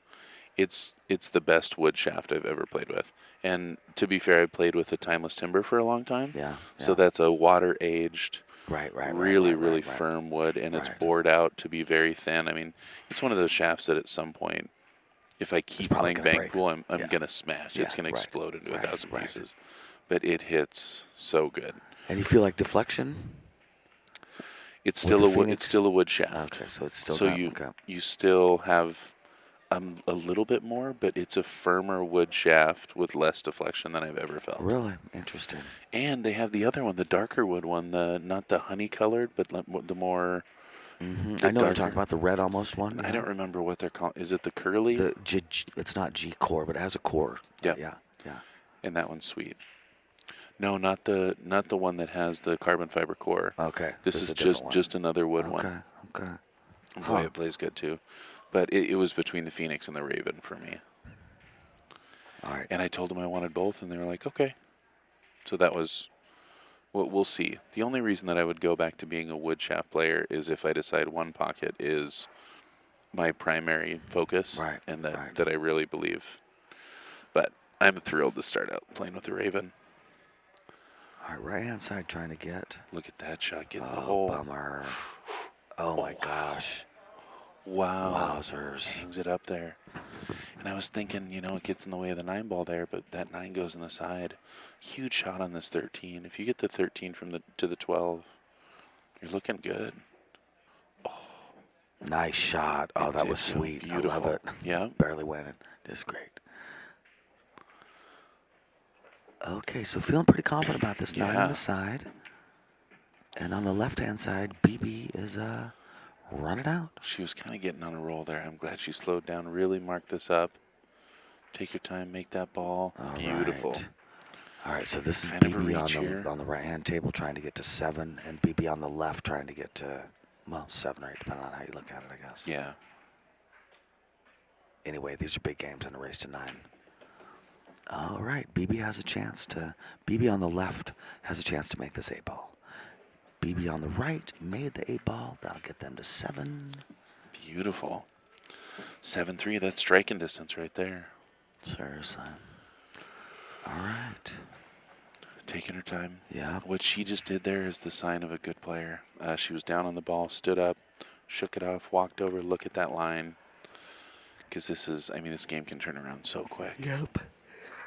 It's the best wood shaft I've ever played with. And to be fair, I played with a Timeless Timber for a long time. Yeah. So that's a water-aged Right. Really firm wood, and it's Right. bored out to be very thin. I mean, it's one of those shafts that at some point, if I keep probably playing gonna bank break. pool, I'm Yeah. going to smash. Yeah, It's going to right, explode into right, 1,000 right. pieces. But it hits so good. And you feel like deflection It's with still the a wood. It's Phoenix? still a wood shaft. Okay, so it's still So got okay. you still have a little bit more, but it's a firmer wood shaft with less deflection than I've ever felt. Really interesting. And they have the other one, the darker wood one, the not the honey colored, but the more. I know what you're talking about, the red almost one. I Yeah. don't remember what they're called. Is it the curly? It's not G core, but it has a core. Yep. Yeah. And that one's sweet. No, not the one that has the carbon fiber core. Okay. This is a different one. just another wood one. Okay. Boy, it plays good too. But it was between the Phoenix and the Raven for me. All right. And I told them I wanted both, and they were like, okay. So that was, we'll see. The only reason that I would go back to being a wood shaft player is if I decide one pocket is my primary focus, Right. And that I really believe. But I'm thrilled to start out playing with the Raven. All right, right-hand side trying to get. Look at that shot getting the Oh, hole. bummer. Oh, my gosh. Wow. Wowzers. Hangs it up there. And I was thinking, it gets in the way of the 9 ball there, but that 9 goes in the side. Huge shot on this 13. If you get the 13 to the 12, you're looking good. Nice shot. Oh, that was sweet. Beautiful. I love it. Yeah. Barely winning. Just great. Okay, so feeling pretty confident about this 9 on the side. And on the left-hand side, BB is running out. She was kind of getting on a roll there. I'm glad she slowed down, really marked this up. Take your time, make that ball. Beautiful. Right. All right, so this is Kind of a BB reach on the right-hand table trying to get to 7, and BB on the left trying to get to, 7 or 8, depending on how you look at it, I guess. Yeah. Anyway, these are big games in a race to 9. All right, BB on the left has a chance to make this 8 ball. BB on the right made the 8 ball. That'll get them to 7. Beautiful. 7-3, that's striking distance right there. Seriously. All right. Taking her time. Yeah. What she just did there is the sign of a good player. She was down on the ball, stood up, shook it off, walked over, look at that line. Because this game can turn around so quick. Yep.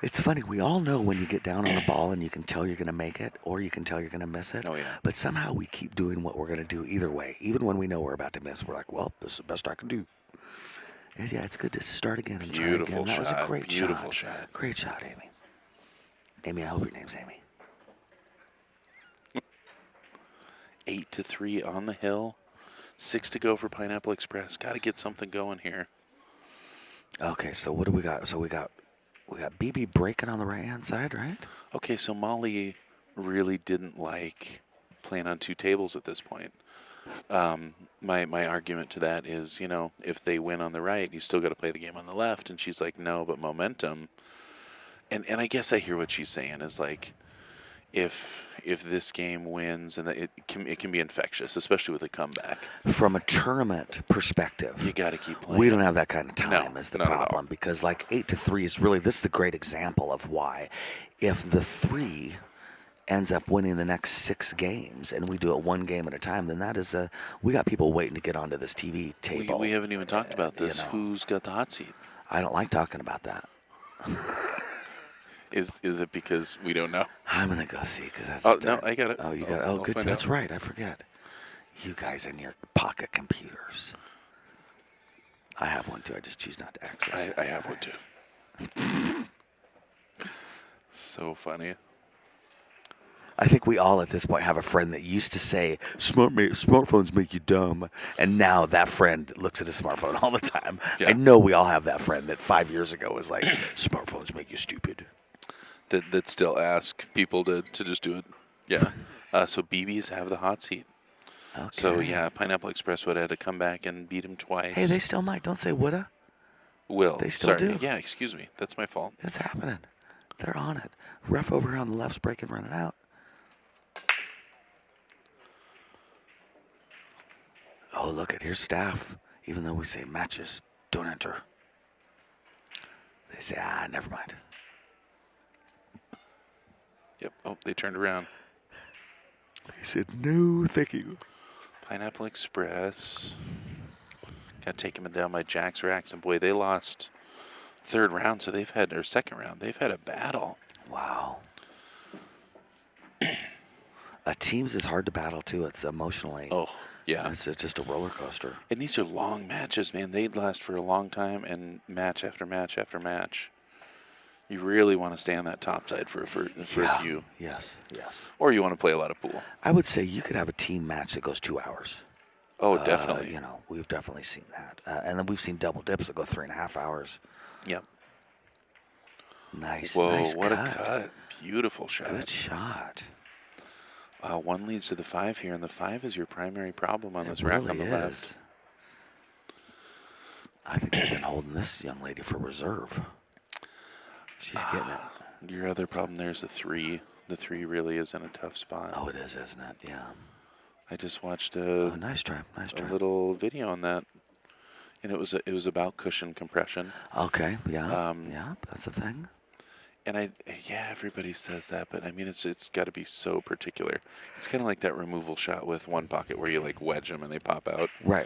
It's funny. We all know when you get down on the ball and you can tell you're going to make it or you can tell you're going to miss it. Oh, yeah. But somehow we keep doing what we're going to do either way. Even when we know we're about to miss, we're like, well, this is the best I can do. And yeah, it's good to start again and try again. That was a great Beautiful shot. Great shot, Amy. Amy, I hope your name's Amy. 8-3 on the hill. 6 to go for Pineapple Express. Got to get something going here. Okay, so what do we got? So we got BB breaking on the right-hand side, right? Okay, so Molly really didn't like playing on 2 tables at this point. My argument to that is, if they win on the right, you still got to play the game on the left. And she's like, no, but momentum. And I guess I hear what she's saying is like, if this game wins, and it can be infectious, especially with a comeback. From a tournament perspective, you got to keep playing. We don't have that kind of time is the not problem, because like 8-3 is really, this is the great example of why. If the 3 ends up winning the next 6 games and we do it 1 game at a time, then that is we got people waiting to get onto this TV table. We haven't even talked about this. Who's got the hot seat? I don't like talking about that. Is it because we don't know? I'm gonna go see because that's. No, I got it. Oh, you got it. Oh, good. That's right. I forget. You guys and your pocket computers. I have one too. I just choose not to access it. I have one too. So funny. I think we all at this point have a friend that used to say smartphones make you dumb, and now that friend looks at a smartphone all the time. Yeah. I know we all have that friend that 5 years ago was like, smartphones make you stupid. That still ask people to just do it. Yeah. So BBs have the hot seat. Okay. So yeah, Pineapple Express would have had to come back and beat him twice. Hey, they still might. Don't say woulda. Will. They still do. Yeah, excuse me. That's my fault. It's happening. They're on it. Ref over here on the left's breaking, running out. Oh, look at here's staff. Even though we say matches don't enter, they say, never mind. Yep. Oh, they turned around. They said, no, thank you. Pineapple Express. Got taken down by Jack's Racks, and boy, they lost third round, so they've had, or second round, they've had a battle. Wow. Teams is hard to battle, too. It's emotionally. Oh, yeah. It's just a roller coaster. And these are long matches, man. They'd last for a long time, and match after match after match. You really want to stay on that top side for a few. Yes, yes. Or you want to play a lot of pool. I would say you could have a team match that goes 2 hours. Oh, definitely. You know, we've definitely seen that. And then we've seen double dips that go 3.5 hours. Yep. Nice, Whoa, nice what cut. a cut. Beautiful shot. Good shot. One leads to the 5 here, and the 5 is your primary problem on this It rack really on the is. left. I think they've been holding this young lady for reserve. She's getting it. Your other problem there is the 3. The 3 really is in a tough spot. Oh, it is, isn't it? Yeah. I just watched Oh, nice try, nice try. a little video on that, and it was about cushion compression. Okay, yeah, yeah, that's a thing. And everybody says that, but I mean, it's got to be so particular. It's kind of like that removal shot with one pocket where you like wedge them and they pop out. Right.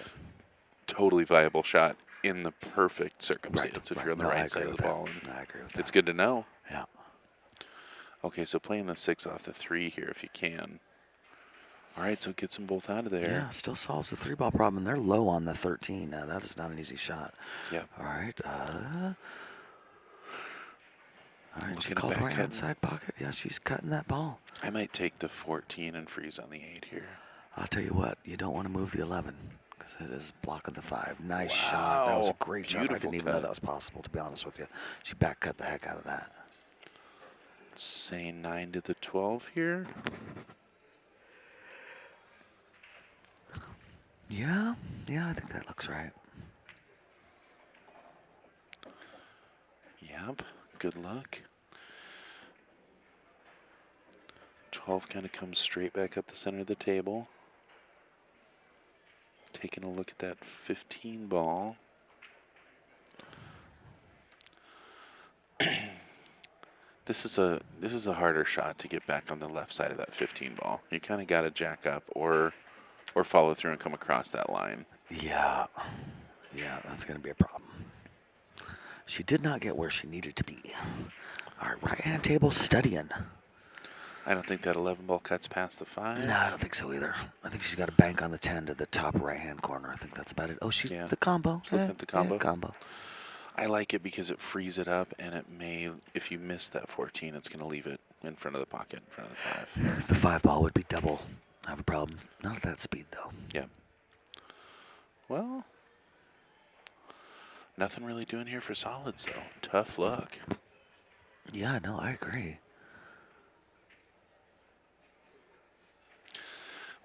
Totally viable shot in the perfect circumstance if right. you're on the right side of the ball. I agree with that. It's good to know. Yeah. Okay, so playing the 6 off the 3 here if you can. All right, so gets them both out of there. Yeah, still solves the 3-ball problem. And they're low on the 13. Now, that is not an easy shot. Yeah. All right. All right, she Looking at called back right cutting. outside pocket. Yeah, she's cutting that ball. I might take the 14 and freeze on the 8 here. I'll tell you what, you don't want to move the 11 because it is blocking the 5. Nice shot. That was a Wow. great shot. I Beautiful didn't even know cut. that was possible, to be honest with you. She back cut the heck out of that. Say 9 to the 12 here. Yeah, I think that looks right. Yep, good luck. 12 kind of comes straight back up the center of the table. Taking a look at that 15 ball. This is a harder shot to get back on the left side of that 15 ball. You kind of got to jack up or follow through and come across that line. Yeah, that's going to be a problem. She did not get where she needed to be. All right, right-hand table studying. I don't think that 11 ball cuts past the 5. No, I don't think so either. I think she's got to bank on the 10 to the top right-hand corner. I think that's about it. Oh, she's the combo. She's looking at the combo. Yeah, combo. I like it because it frees it up, and it may, if you miss that 14, it's going to leave it in front of the pocket, in front of the 5. The 5 ball would be double. I have a problem. Not at that speed, though. Yeah. Well, nothing really doing here for solids, though. Tough luck. Yeah, no, I agree.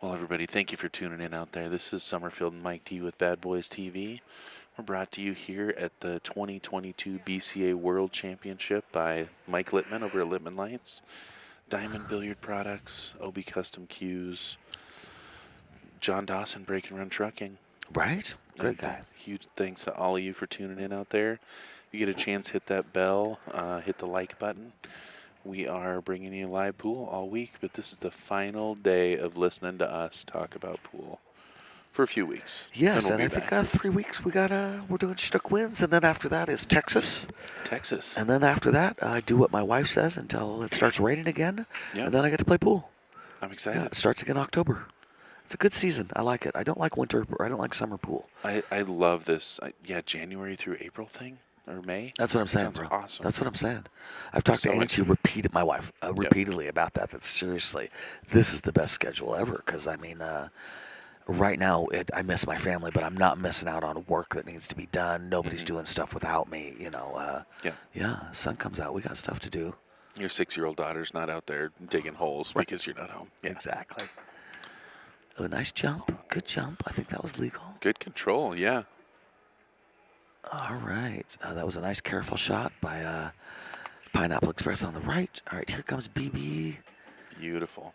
Well, everybody, thank you for tuning in out there. This is Summerfield and Mike T with Bad Boys TV. We're brought to you here at the 2022 BCA World Championship by Mike Littman over at Littman Lights, Diamond Billiard Products, OB Custom Cues, John Dawson Break and Run Trucking. Right? Great guy. Huge thanks to all of you for tuning in out there. If you get a chance, hit that bell, hit the like button. We are bringing you live pool all week, but this is the final day of listening to us talk about pool for a few weeks. Yes, Then we'll and be I think back. 3 weeks we're doing Schnook Wins, and then after that is Texas. Texas. And then after that, I do what my wife says until it starts raining again, Yeah. and then I get to play pool. I'm excited. Yeah, it starts again in October. It's a good season. I like it. I don't like winter, or I don't like summer pool. I love this. January through April thing, or May. That's what I'm saying, Sounds bro. awesome. That's what I'm saying. I've talked So to much- Angie my wife, repeatedly about that. That seriously, this is the best schedule ever. Because I mean, right now I miss my family, but I'm not missing out on work that needs to be done. Nobody's doing stuff without me. You know. Yeah. Sun comes out. We got stuff to do. Your 6-year-old daughter's not out there digging holes because you're not home. Yeah. Exactly. Oh, nice jump. Good jump. I think that was legal. Good control. Yeah. All right. That was a nice, careful shot by Pineapple Express on the right. All right, here comes BB. Beautiful.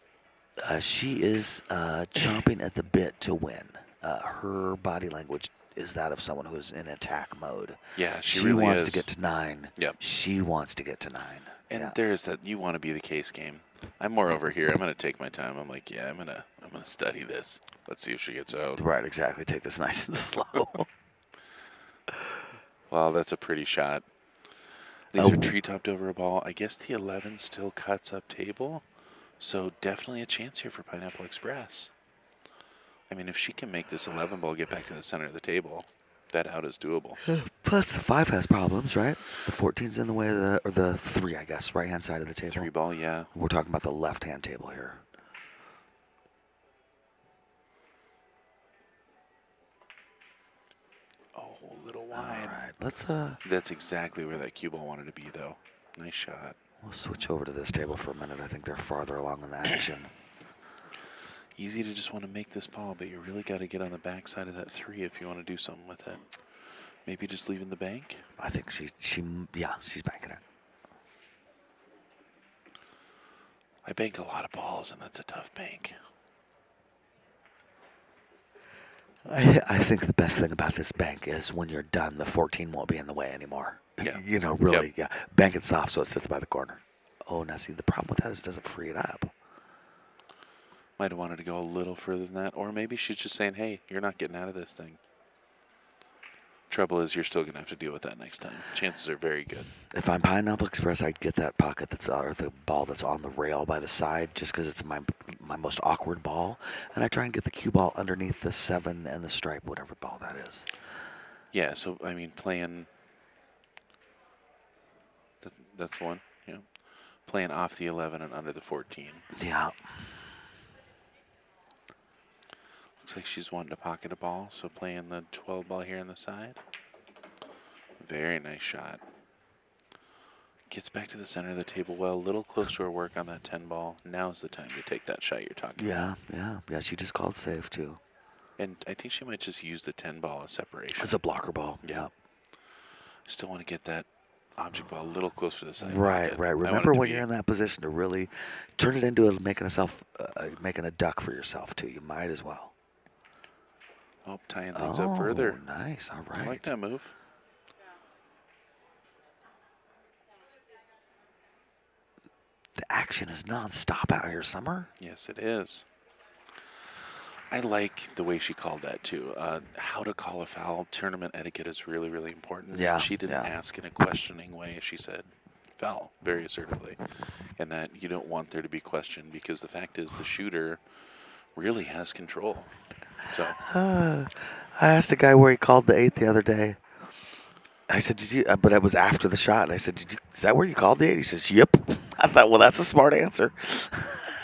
She is chomping at the bit to win. Her body language is that of someone who is in attack mode. Yeah, she She really wants is. to get to 9. Yep. She wants to get to 9. And there's that you want to be the case game. I'm more over here. I'm gonna take my time. I'm like, yeah, I'm gonna study this. Let's see if she gets out. Right, exactly. Take this nice and slow. Wow, that's a pretty shot. These are tree topped over a ball. I guess the 11 still cuts up table, so definitely a chance here for Pineapple Express. I mean, if she can make this 11 ball get back to the center of the table, that out is doable. Plus, the 5 has problems, right? The 14's in the way of the 3, I guess, right-hand side of the table. 3 ball, yeah. We're talking about the left-hand table here. Oh, a little wide. All right, let's That's exactly where that cue ball wanted to be, though. Nice shot. we'll switch over to this table for a minute. I think they're farther along in the action. Easy to just want to make this ball, but you really got to get on the backside of that 3 if you want to do something with it. Maybe just leaving the bank. I think she's banking it. I bank a lot of balls, and that's a tough bank. I think the best thing about this bank is when you're done, the 14 won't be in the way anymore. Yeah. You know, really, yeah. Bank it soft so it sits by the corner. Oh, now see, the problem with that is it doesn't free it up. Might have wanted to go a little further than that, or maybe she's just saying, hey, you're not getting out of this thing. Trouble is, you're still going to have to deal with that next time. Chances are very good. If I'm Pineapple Express, I'd get that pocket or the ball that's on the rail by the side, just because it's my most awkward ball, and I try and get the cue ball underneath the 7 and the stripe, whatever ball that is. Yeah, so, I mean, playing... That's the one, yeah. Playing off the 11 and under the 14. Yeah. Looks like she's wanting to pocket a ball, so playing the 12 ball here on the side. Very nice shot. Gets back to the center of the table well, a little close to her work on that 10 ball. Now's the time to take that shot you're talking about. Yeah, she just called safe, too. And I think she might just use the 10 ball as separation. It's a blocker ball, yeah. Still want to get that object ball a little closer to the side. Right. Remember when you're in that position to really turn it into making a duck for yourself, too. You might as well. Oh, tying things up further. Nice. All right. I like that move. The action is nonstop out here, Summer. Yes, it is. I like the way she called that, too. How to call a foul. Tournament etiquette is really, really important. Yeah. She didn't ask in a questioning way. She said, foul, very assertively. And that you don't want there to be question, because the fact is the shooter really has control. So I asked a guy where he called the 8 the other day. I said, "Did you?" But it was after the shot. And I said, "Is that where you called the 8?" He says, "Yep." I thought, well, that's a smart answer.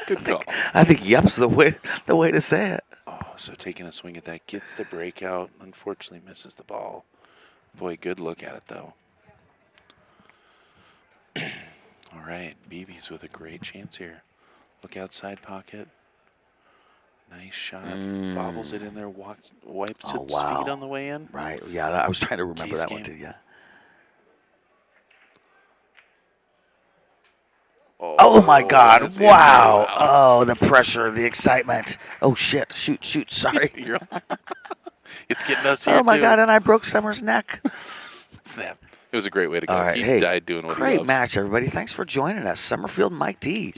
Good call. I think "yep's" the way to say it. Oh, so taking a swing at that, gets the breakout. Unfortunately, misses the ball. Boy, good look at it though. All right, BB's with a great chance here. Look outside pocket. Nice shot. Bobbles it in there, wipes its feet on the way in. Right, yeah, I was trying to remember Case that game. one too, yeah. Oh my God, wow. Oh, the pressure, the excitement. Oh shit, shoot, sorry. It's getting us here Oh my too. God, and I broke Summer's neck. Snap. It was a great way to go. All right, He hey, died doing what he great loves. match, everybody. Thanks for joining us. Summerfield Mike D.